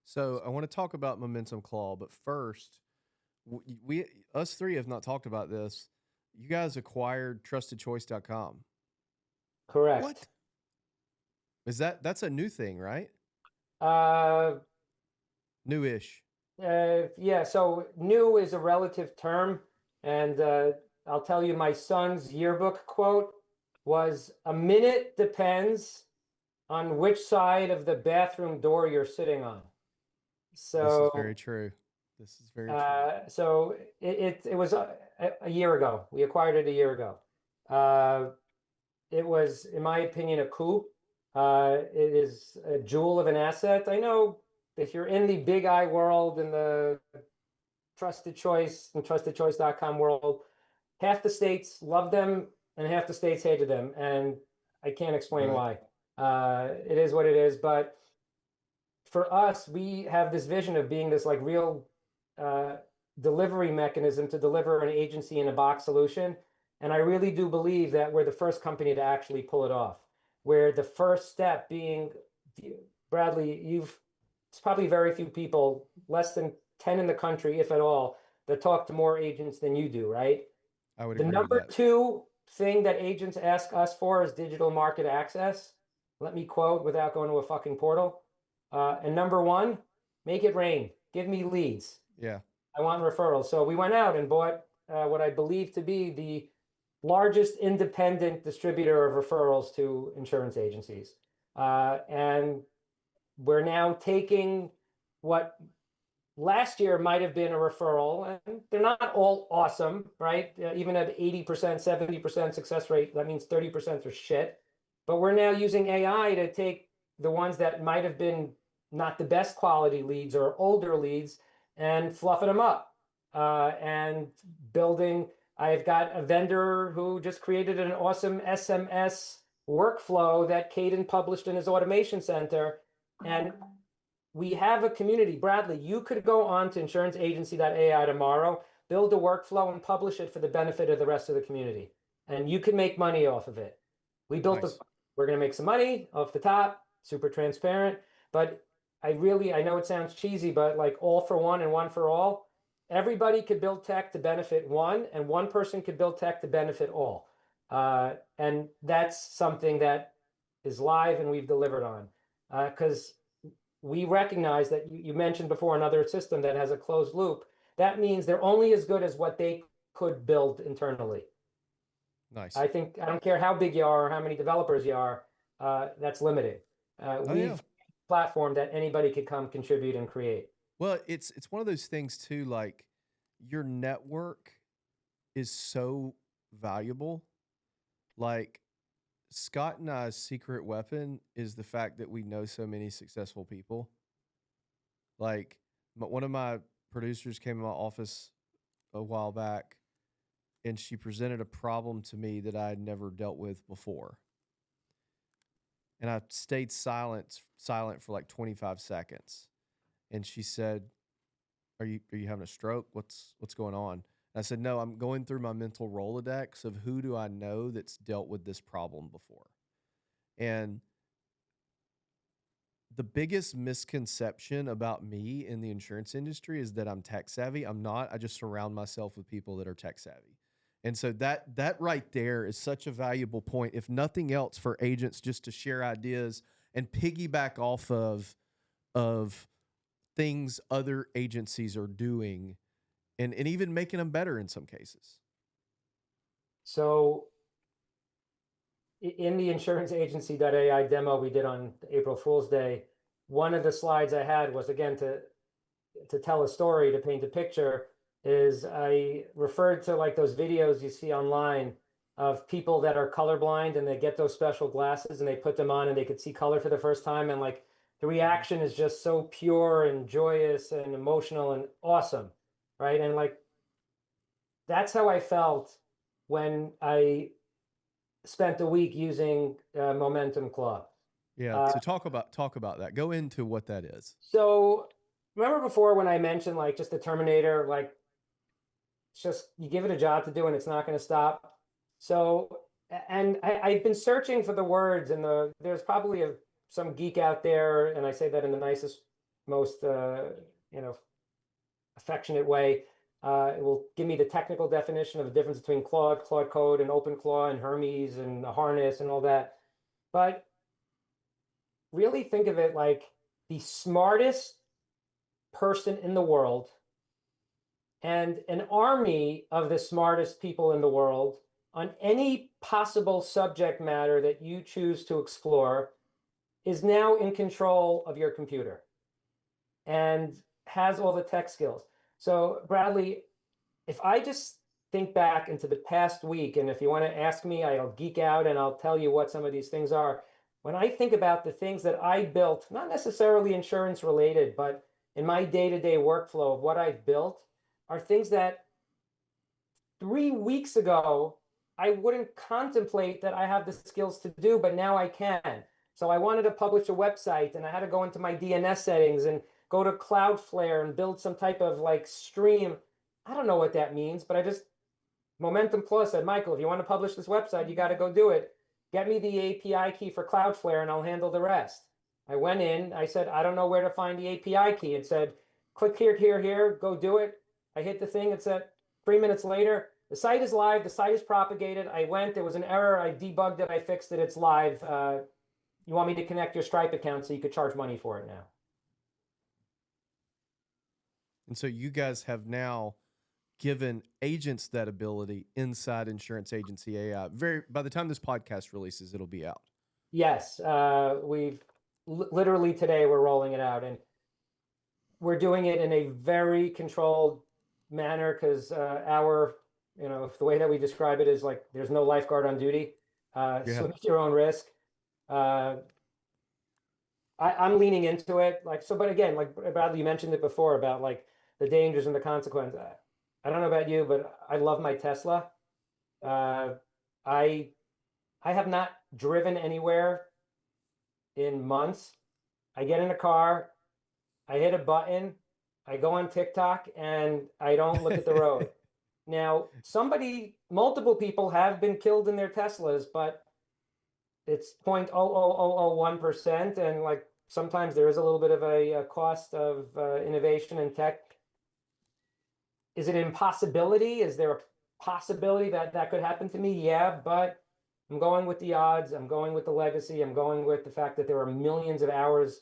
So I want to talk about Momentum Claw, but first, us three have not talked about this. You guys acquired trustedchoice.com. Correct. What? That's a new thing, right? Newish. Yeah, so new is a relative term. And I'll tell you, my son's yearbook quote was, "A minute depends on which side of the bathroom door you're sitting on." So this is very true. This is very true. So it was a year ago. We acquired it a year ago. It was, in my opinion, a coup. It is a jewel of an asset. I know if you're in the big I world, in the Trusted Choice and trustedchoice.com world, half the states loved them and half the states hated them. And I can't explain why. It is what it is. But for us, we have this vision of being this like real delivery mechanism to deliver an agency in a box solution. And I really do believe that we're the first company to actually pull it off. Where the first step being, Bradley, it's probably very few people, less than 10 in the country, if at all, that talk to more agents than you do, right? I would The agree number with that. 2 thing that agents ask us for is digital market access. Let me quote without going to a fucking portal. And number 1, make it rain. Give me leads. Yeah. I want referrals. So we went out and bought what I believe to be the largest independent distributor of referrals to insurance agencies. And we're now taking what last year might have been a referral, and they're not all awesome, right? Even at 80%, 70% success rate, that means 30% are shit. But we're now using AI to take the ones that might have been not the best quality leads or older leads and fluffing them up and building. I've got a vendor who just created an awesome SMS workflow that Kayden published in his automation center. And we have a community. Bradley, you could go on to insuranceagency.ai tomorrow, build a workflow and publish it for the benefit of the rest of the community. And you can make money off of it. We built we're going to make some money off the top, super transparent. But I know it sounds cheesy, but like all for one and one for all, everybody could build tech to benefit one, and one person could build tech to benefit all. And that's something that is live and we've delivered on. Because we recognize that you mentioned before another system that has a closed loop. That means they're only as good as what they could build internally. Nice. I don't care how big you are or how many developers you are, that's limited. We've a platform that anybody could come contribute and create. Well, it's one of those things too, like your network is so valuable. Like Scott and I's secret weapon is the fact that we know so many successful people. Like one of my producers came in my office a while back and she presented a problem to me that I had never dealt with before. And I stayed silent for like 25 seconds. And she said, are you having a stroke? What's going on? And I said, no, I'm going through my mental Rolodex of who do I know that's dealt with this problem before. And the biggest misconception about me in the insurance industry is that I'm tech savvy. I'm not. I just surround myself with people that are tech savvy. And so that right there is such a valuable point, if nothing else, for agents just to share ideas and piggyback off of things other agencies are doing and even making them better in some cases. So in the insuranceagency.ai demo we did on April Fool's Day, one of the slides I had was, again, to tell a story, to paint a picture, is I referred to like those videos you see online of people that are colorblind and they get those special glasses and they put them on and they could see color for the first time. And like the reaction is just so pure and joyous and emotional and awesome, right? And like that's how I felt when I spent a week using Momentum Club. Yeah. So talk about that. Go into what that is. So remember before when I mentioned like just the Terminator, like it's just you give it a job to do and it's not going to stop. So, and I've been searching for the words, and there's probably some geek out there, and I say that in the nicest, most affectionate way. It will give me the technical definition of the difference between Claude Code, and OpenClaw, and Hermes, and the harness, and all that. But really think of it like the smartest person in the world and an army of the smartest people in the world on any possible subject matter that you choose to explore is now in control of your computer and has all the tech skills. So Bradley, if I just think back into the past week, and if you want to ask me, I'll geek out and I'll tell you what some of these things are. When I think about the things that I built, not necessarily insurance related, but in my day-to-day workflow of what I've built, are things that 3 weeks ago, I wouldn't contemplate that I have the skills to do, but now I can. So I wanted to publish a website and I had to go into my DNS settings and go to Cloudflare and build some type of like stream. I don't know what that means, but Momentum Plus said, Michael, if you want to publish this website, you got to go do it. Get me the API key for Cloudflare and I'll handle the rest. I went in, I said, I don't know where to find the API key. It said, click here, go do it. I hit the thing, it said 3 minutes later, the site is live, the site is propagated. I went, there was an error, I debugged it, I fixed it, it's live. You want me to connect your Stripe account so you could charge money for it now. And so you guys have now given agents that ability inside Insurance Agency AI. By the time this podcast releases, it'll be out. Yes, we've literally today we're rolling it out, and we're doing it in a very controlled manner because the way that we describe it is like there's no lifeguard on duty. Swim at your own risk. I'm leaning into it, but again, like Bradley, you mentioned it before about like the dangers and the consequences. I don't know about you, but I love my Tesla. I have not driven anywhere in months. I get in a car, I hit a button, I go on TikTok, and I don't look at the road. Now, multiple people have been killed in their Teslas, but it's 0.00001%, and like sometimes there is a little bit of a cost of innovation and tech. Is it an impossibility? Is there a possibility that could happen to me? Yeah, but I'm going with the odds. I'm going with the legacy. I'm going with the fact that there are millions of hours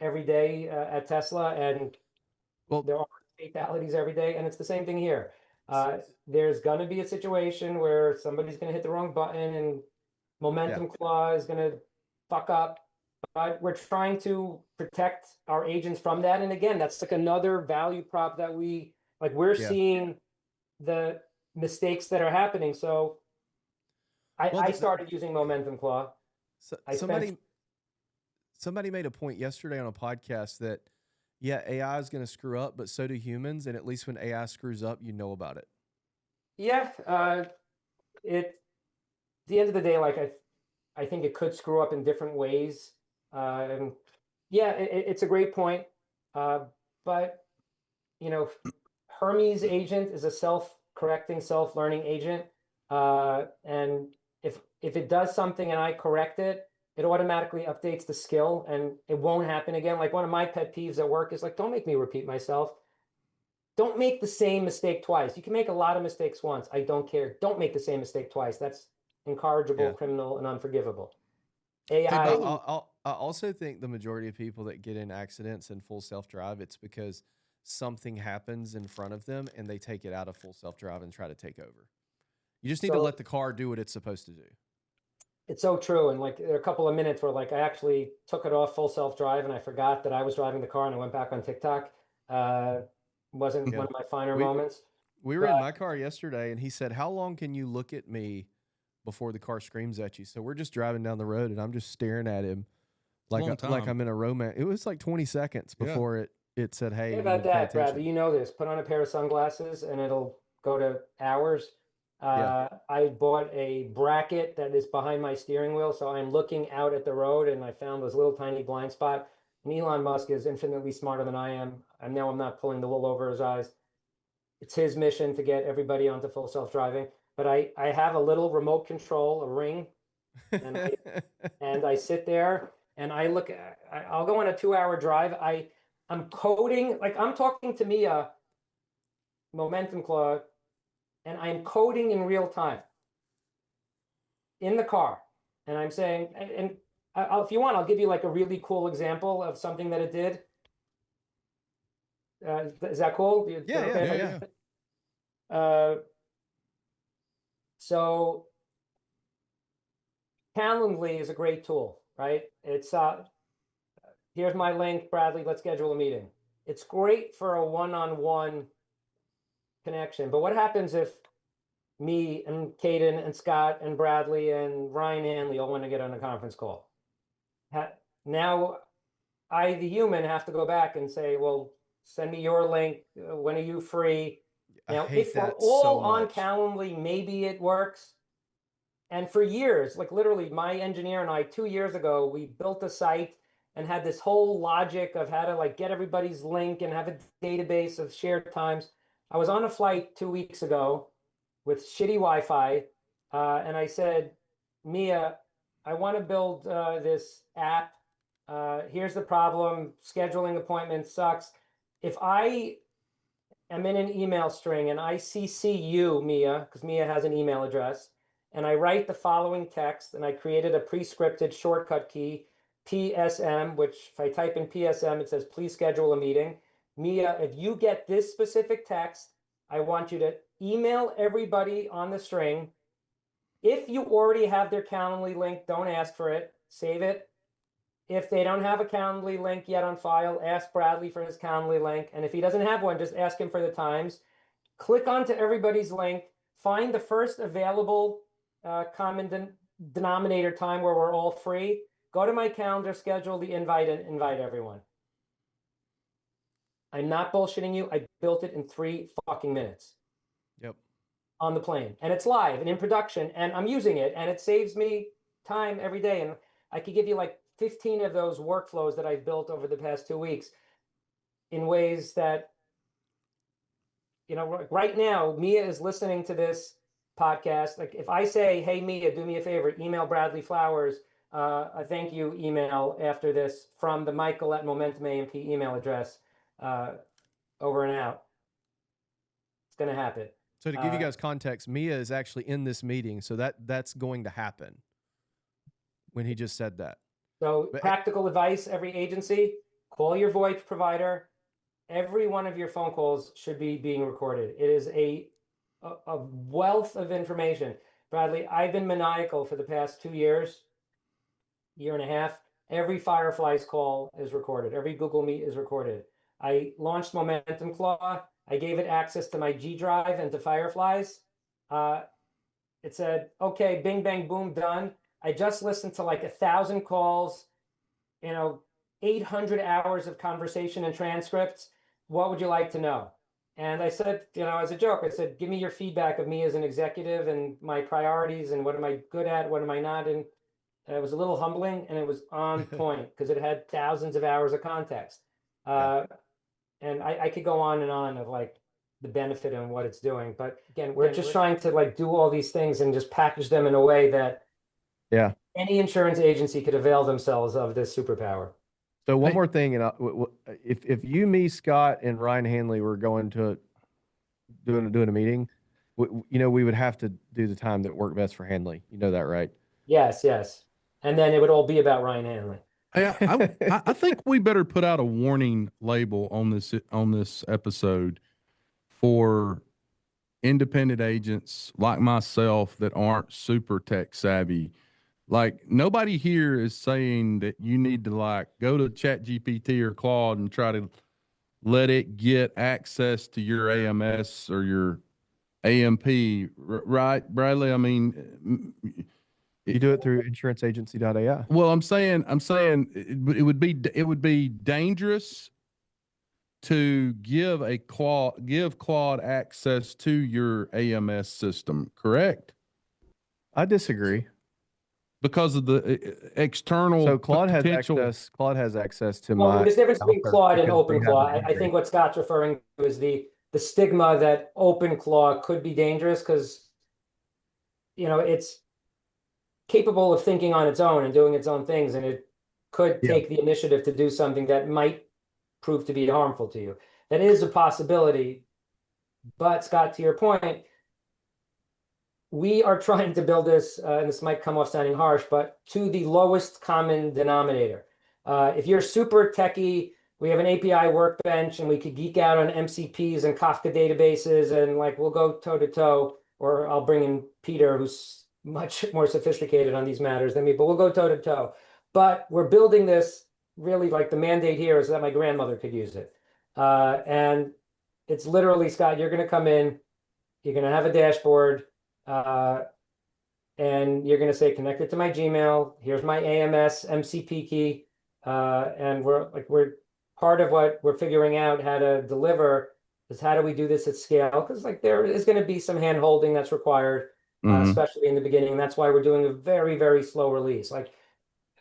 every day at Tesla, and there are fatalities every day, and it's the same thing here. There's going to be a situation where somebody's going to hit the wrong button and Momentum Claw is going to fuck up, but we're trying to protect our agents from that. And again, that's like another value prop that we're seeing the mistakes that are happening. So I started using Momentum Claw. Somebody made a point yesterday on a podcast that, AI is going to screw up, but so do humans. And at least when AI screws up, you know about it. Yeah. At the end of the day, like I think it could screw up in different ways. And it's a great point. But Hermes agent is a self-correcting, self-learning agent. And if it does something and I correct it, it automatically updates the skill and it won't happen again. Like one of my pet peeves at work is like, don't make me repeat myself. Don't make the same mistake twice. You can make a lot of mistakes once. I don't care. Don't make the same mistake twice. That's incorrigible, criminal, and unforgivable. AI. I also think the majority of people that get in accidents in full self-drive, it's because something happens in front of them and they take it out of full self-drive and try to take over. You just need to let the car do what it's supposed to do. It's so true. And like there are a couple of minutes where like I actually took it off full self-drive and I forgot that I was driving the car and I went back on TikTok. Wasn't one of my finer moments. We were in my car yesterday and he said, how long can you look at me before the car screams at you? So we're just driving down the road and I'm just staring at him like long like time. I'm in a romance. It was like 20 seconds Yeah. before it said, "Hey, What you about need to pay that, attention." Bradley? You know this. Put on a pair of sunglasses and it'll go to hours. Yeah. I bought a bracket that is behind my steering wheel, so I'm looking out at the road, and I found this little tiny blind spot. And Elon Musk is infinitely smarter than I am. I know I'm not pulling the wool over his eyes. It's his mission to get everybody onto full self-driving. But I have a little remote control, a ring, and I sit there and I look. I'll go on a 2-hour drive. I'm coding, like I'm talking to Mia, Momentum Claw, and I'm coding in real time in the car. And I'm saying, and if you want, I'll give you like a really cool example of something that it did. Is that cool? Yeah, okay? Yeah. So Calendly is a great tool, right? It's here's my link, Bradley. Let's schedule a meeting. It's great for a one-on-one connection. But what happens if me and Kayden and Scott and Bradley and Ryan Hanley all want to get on a conference call? Now I, the human, have to go back and say, well, send me your link. When are you free? I Now, hate if we're that all so on much. Calendly, maybe it works. And for years, like literally my engineer and I, 2 years ago, we built a site and had this whole logic of how to like get everybody's link and have a database of shared times. I was on a flight 2 weeks ago with shitty Wi-Fi, and I said, Mia, I want to build this app. Here's the problem: scheduling appointments sucks. If I am in an email string and I CC you, Mia, because Mia has an email address, and I write the following text, and I created a pre-scripted shortcut key, PSM, which if I type in PSM, it says, please schedule a meeting. Mia, if you get this specific text, I want you to email everybody on the string. If you already have their Calendly link, don't ask for it, save it. If they don't have a Calendly link yet on file, ask Bradley for his Calendly link. And if he doesn't have one, just ask him for the times. Click onto everybody's link, find the first available common denominator time where we're all free. Go to my calendar, schedule the invite, and invite everyone. I'm not bullshitting you. I built it in 3 fucking minutes. Yep. On the plane, and it's live and in production, and I'm using it, and it saves me time every day. And I could give you like 15 of those workflows that I've built over the past 2 weeks in ways that, you know, right now, Mia is listening to this podcast. Like if I say, hey, Mia, do me a favor, email Bradley Flowers a thank you email after this from the Michael at Momentum AMP email address, over and out. It's going to happen. So to give you guys context, Mia is actually in this meeting, so that's going to happen when he just said that. So practical advice, every agency, call your VoIP provider. Every one of your phone calls should be being recorded. It is a wealth of information. Bradley, I've been maniacal for the past 2 years, year and a half. Every Fireflies call is recorded. Every Google Meet is recorded. I launched Momentum Claw. I gave it access to my G Drive and to Fireflies. It said, okay, bing, bang, boom, done. I just listened to like 1,000 calls, 800 hours of conversation and transcripts. What would you like to know? And I said, as a joke, I said, give me your feedback of me as an executive and my priorities and what am I good at, what am I not? And it was a little humbling and it was on point because it had thousands of hours of context. And I could go on and on of like the benefit and what it's doing. But again, we're just trying to like do all these things and just package them in a way that any insurance agency could avail themselves of this superpower. So one more thing, and if you, me, Scott, and Ryan Hanley were going to doing a meeting, we would have to do the time that worked best for Hanley. You know that, right? Yes. And then it would all be about Ryan Hanley. I think we better put out a warning label on this episode for independent agents like myself that aren't super tech savvy. Like nobody here is saying that you need to like go to ChatGPT or Claude and try to let it get access to your AMS or your AMP, right, Bradley? I mean, You do it through insuranceagency.ai. Well, I'm saying it would be dangerous to give Claude access to your AMS system, correct? I disagree. Because of the external So Claude has potential. access. Claude has access to Well, my. there's a difference between Alpha Claude and because they have OpenClaw. an I think what Scott's referring to is the stigma that OpenClaw could be dangerous because, it's capable of thinking on its own and doing its own things, and it could Yeah. take the initiative to do something that might prove to be harmful to you. That is a possibility. But Scott, to your point, we are trying to build this, and this might come off sounding harsh, but to the lowest common denominator. If you're super techie, we have an API workbench and we could geek out on MCPs and Kafka databases and we'll go toe to toe, or I'll bring in Peter, who's much more sophisticated on these matters than me, but we'll go toe to toe. But we're building this really the mandate here is that my grandmother could use it. And it's literally, Scott, you're going to come in, you're going to have a dashboard, and you're going to say, connected to my Gmail. Here's my AMS MCP key. And we're part of what we're figuring out how to deliver is how do we do this at scale? Because there is going to be some hand holding that's required, especially in the beginning. And that's why we're doing a very, very slow release.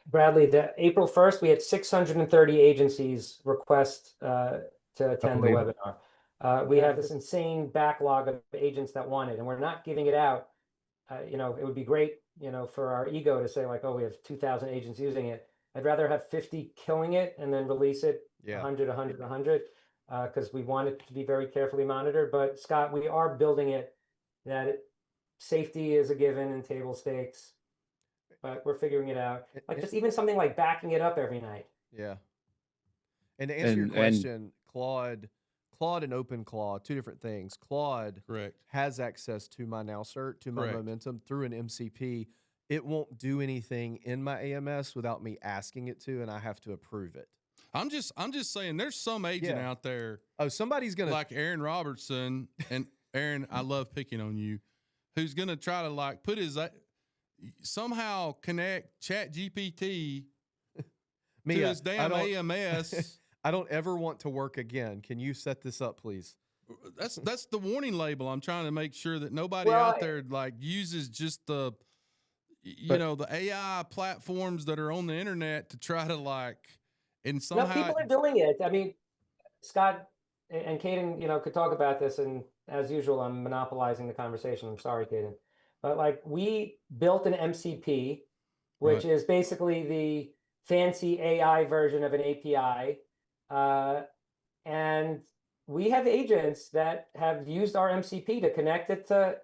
Bradley, the April 1st, we had 630 agencies request to attend the webinar. We have this insane backlog of agents that want it, and we're not giving it out. It would be great, for our ego to say oh, we have 2,000 agents using it. I'd rather have 50 killing it and then release it 100, because we want it to be very carefully monitored. But Scott, we are building it that safety is a given and table stakes, but we're figuring it out. Just even something like backing it up every night. Yeah. And to answer your question, Claude and OpenClaw, two different things. Claude has access to my NowCert, to my momentum through an MCP. It won't do anything in my AMS without me asking it to, and I have to approve it. I'm just saying there's some agent out there. Oh, somebody's going to. Like Aaron Robertson, and Aaron, I love picking on you, who's going to try to put his, somehow connect ChatGPT to his damn AMS. I don't ever want to work again. Can you set this up, please? That's the warning label. I'm trying to make sure that nobody out there uses just the the AI platforms that are on the internet to try to and somehow. No, people are doing it. I mean, Scott and Kayden, could talk about this, and as usual, I'm monopolizing the conversation. I'm sorry, Kayden, but we built an MCP, which is basically the fancy AI version of an API. And we have agents that have used our MCP to connect it to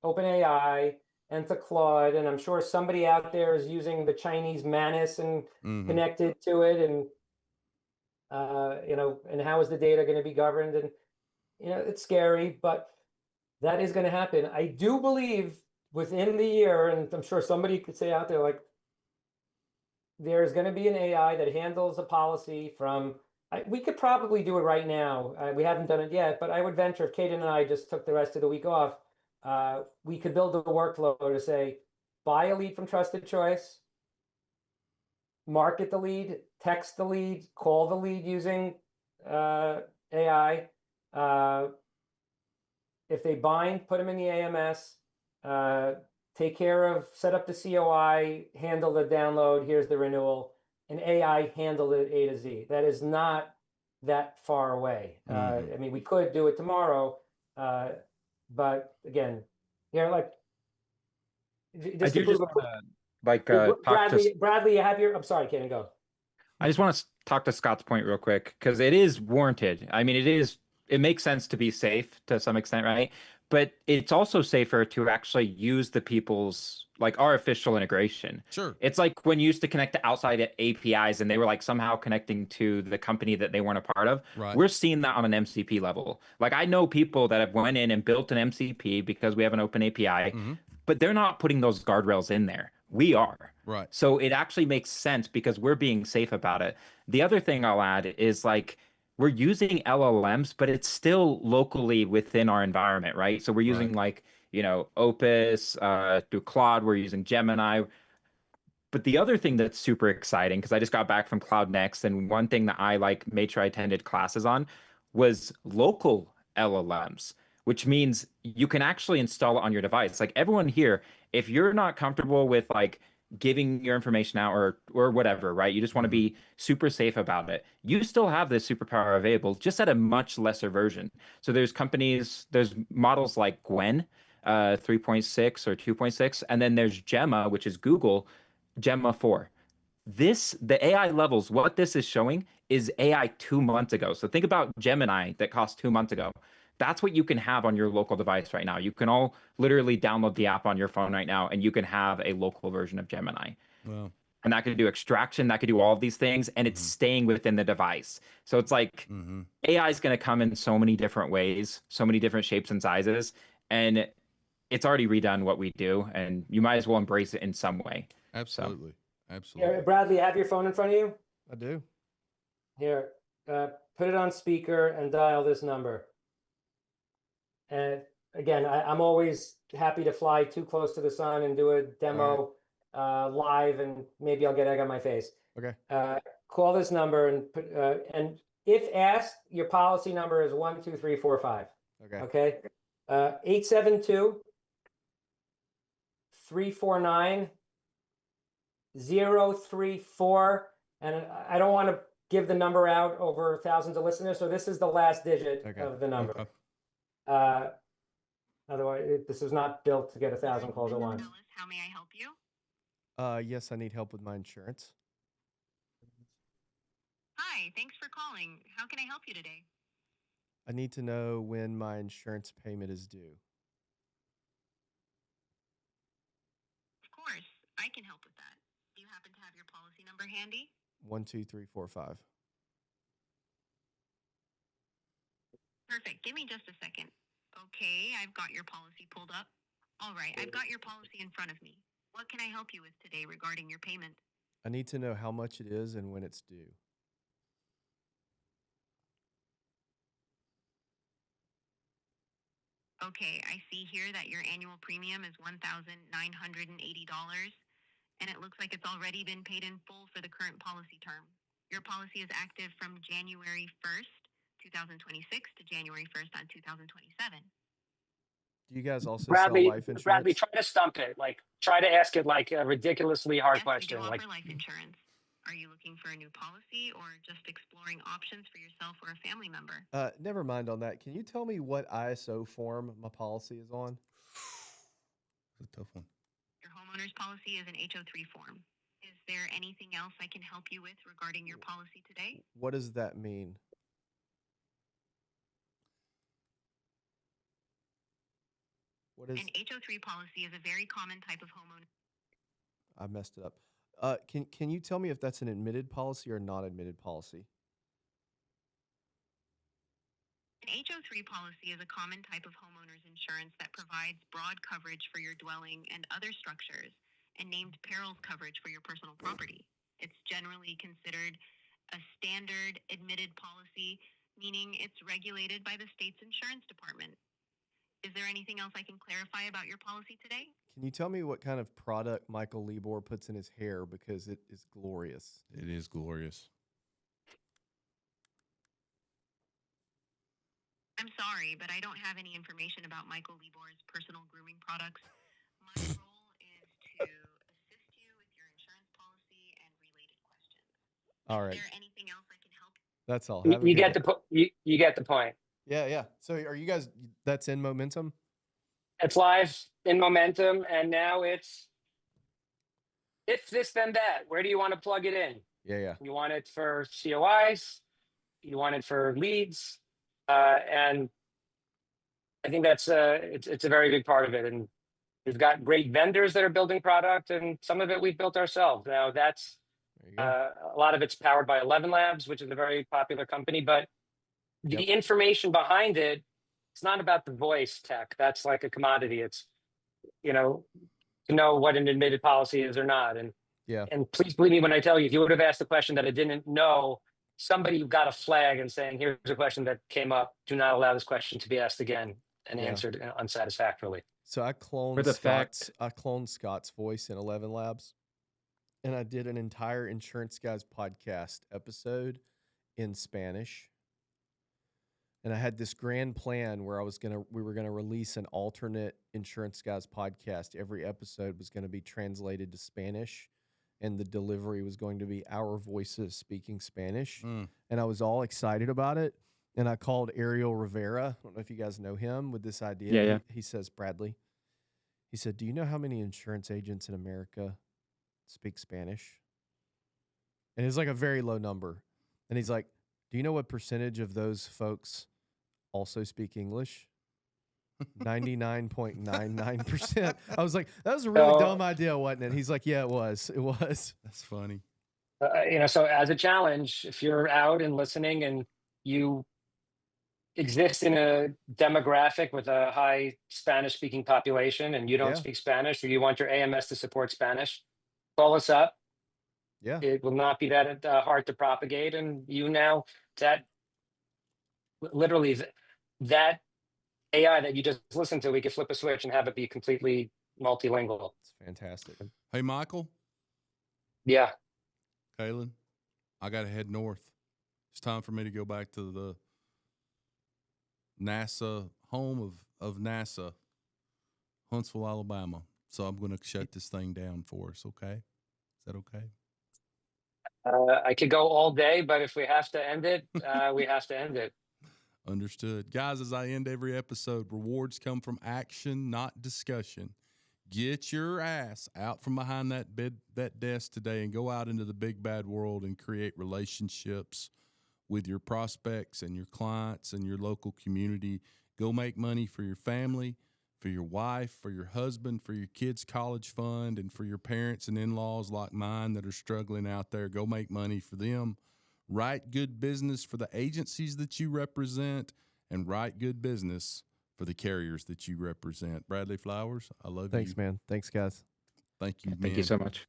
OpenAI and to Claude. And I'm sure somebody out there is using the Chinese Manus and connected to it. And, and how is the data going to be governed? And, it's scary, but that is going to happen. I do believe within the year, and I'm sure somebody could say out there, there's going to be an AI that handles a policy from, we could probably do it right now. We haven't done it yet, but I would venture if Kayden and I just took the rest of the week off, we could build a workflow to say, buy a lead from Trusted Choice, market the lead, text the lead, call the lead using AI. If they bind, put them in the AMS, take care of, set up the COI, handle the download, here's the renewal. And AI handled it A to Z. That is not that far away. I mean, we could do it tomorrow, but again, I do just want to Bradley, you have your. I'm sorry, Kayden, go. I just want to talk to Scott's point real quick because it is warranted. I mean, it makes sense to be safe to some extent, right? But it's also safer to actually use the people's our official integration. Sure. It's like when you used to connect to outside APIs and they were somehow connecting to the company that they weren't a part of. Right. We're seeing that on an MCP level. I know people that have went in and built an MCP because we have an open API, but they're not putting those guardrails in there. We are. Right. So it actually makes sense because we're being safe about it. The other thing I'll add is we're using LLMs, but it's still locally within our environment, right? So we're using Opus, through Claude, we're using Gemini. But the other thing that's super exciting, because I just got back from Cloud Next, and one thing that I made sure I attended classes on was local LLMs, which means you can actually install it on your device. Like everyone here, if you're not comfortable with giving your information out or whatever, right? You just want to be super safe about it. You still have this superpower available, just at a much lesser version. So there's models like Gwen, 3.6 or 2.6, and then there's Gemma, which is Google, Gemma 4. The AI levels, what this is showing is AI 2 months ago. So think about Gemini that cost 2 months ago. That's what you can have on your local device right now. You can all literally download the app on your phone right now, and you can have a local version of Gemini. Wow. And that could do extraction, that could do all of these things, and it's staying within the device. So it's like AI is going to come in so many different ways, so many different shapes and sizes, and it's already redone what we do, and you might as well embrace it in some way. Absolutely. So. Absolutely. Here, Bradley, have your phone in front of you? I do. Here, put it on speaker and dial this number. And again, I'm always happy to fly too close to the sun and do a demo live, and maybe I'll get egg on my face. Okay. Call this number and put, and if asked, your policy number is 12345. Okay. Okay. 872 349 034. And I don't want to give the number out over thousands of listeners, so this is the last digit of the number. Okay. Otherwise, this was not built to get 1,000 calls at once. How may I help you? Yes, I need help with my insurance. Hi, thanks for calling. How can I help you today? I need to know when my insurance payment is due. Of course, I can help with that. Do you happen to have your policy number handy? 12345. Perfect. Give me just a second. Okay, I've got your policy pulled up. All right, I've got your policy in front of me. What can I help you with today regarding your payment? I need to know how much it is and when it's due. Okay, I see here that your annual premium is $1,980, and it looks like it's already been paid in full for the current policy term. Your policy is active from January 1st, 2026 to January 1st on 2027. Do you guys also Bradley, sell life insurance? Bradley, try to stump it. Try to ask it a ridiculously hard Yes, question. we do offer life insurance. Are you looking for a new policy or just exploring options for yourself or a family member? Never mind on that. Can you tell me what ISO form my policy is on? It's a tough one. Your homeowner's policy is an HO3 form. Is there anything else I can help you with regarding your policy today? What does that mean? An HO3 policy is a very common type of homeowner. I messed it up. Can you tell me if that's an admitted policy or non-admitted policy? An HO3 policy is a common type of homeowner's insurance that provides broad coverage for your dwelling and other structures and named perils coverage for your personal property. It's generally considered a standard admitted policy, meaning it's regulated by the state's insurance department. Is there anything else I can clarify about your policy today? Can you tell me what kind of product Michael Lebor puts in his hair, because it is glorious? It is glorious. I'm sorry, but I don't have any information about Michael Lebor's personal grooming products. My role is to assist you with your insurance policy and related questions. All right. Is there anything else I can help you? That's all. You get you get the point. Yeah. So are you guys, that's in Momentum? It's live in Momentum, and now it's this, then that. Where do you want to plug it in? Yeah. You want it for COIs, you want it for leads, and I think that's it's a very big part of it. And we've got great vendors that are building product, and some of it we've built ourselves. Now that's There you go. a lot of it's powered by 11 Labs, which is a very popular company, but the information behind it, it's not about the voice tech. That's like a commodity. It's, to know what an admitted policy is or not. And please believe me when I tell you, if you would have asked a question that I didn't know, somebody got a flag and saying, here's a question that came up. Do not allow this question to be asked again and answered unsatisfactorily. So I For the fact- cloned Scott's voice in 11 Labs, and I did an entire Insurance Guys podcast episode in Spanish. And I had this grand plan where we were gonna release an alternate Insurance Guys podcast. Every episode was gonna be translated to Spanish, and the delivery was going to be our voices speaking Spanish. And I was all excited about it. And I called Ariel Rivera. I don't know if you guys know him with this idea. Yeah. He says, Bradley, he said, do you know how many insurance agents in America speak Spanish? And it's like a very low number. And he's like, do you know what percentage of those folks also speak English? 99.99%. I was like, that was a really dumb idea, wasn't it? He's like, yeah, it was. It was. That's funny. So as a challenge, if you're out and listening and you exist in a demographic with a high Spanish speaking population and you don't speak Spanish, or you want your AMS to support Spanish, call us up. Yeah. It will not be that hard to propagate. And that AI that you just listened to, we could flip a switch and have it be completely multilingual. It's fantastic. Hey, Michael. Yeah. Kayden, I got to head north. It's time for me to go back to the NASA, home of NASA, Huntsville, Alabama. So I'm going to shut this thing down for us, okay? Is that okay? I could go all day, but if we have to end it, we have to end it. Understood. Guys, as I end every episode, rewards come from action, not discussion. Get your ass out from behind that desk today and go out into the big bad world and create relationships with your prospects and your clients and your local community. Go make money for your family, for your wife, for your husband, for your kids' college fund, and for your parents and in-laws like mine that are struggling out there. Go make money for them. Write good business for the agencies that you represent, and write good business for the carriers that you represent. Bradley Flowers, I love you. Thanks, man. Thanks, guys. Thank you, man. Thank you so much.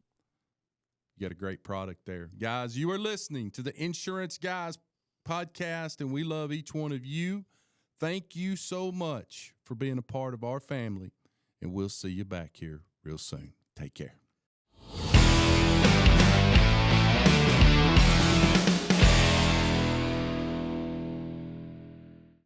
You got a great product there. Guys, you are listening to the Insurance Guys podcast, and we love each one of you. Thank you so much for being a part of our family, and we'll see you back here real soon. Take care.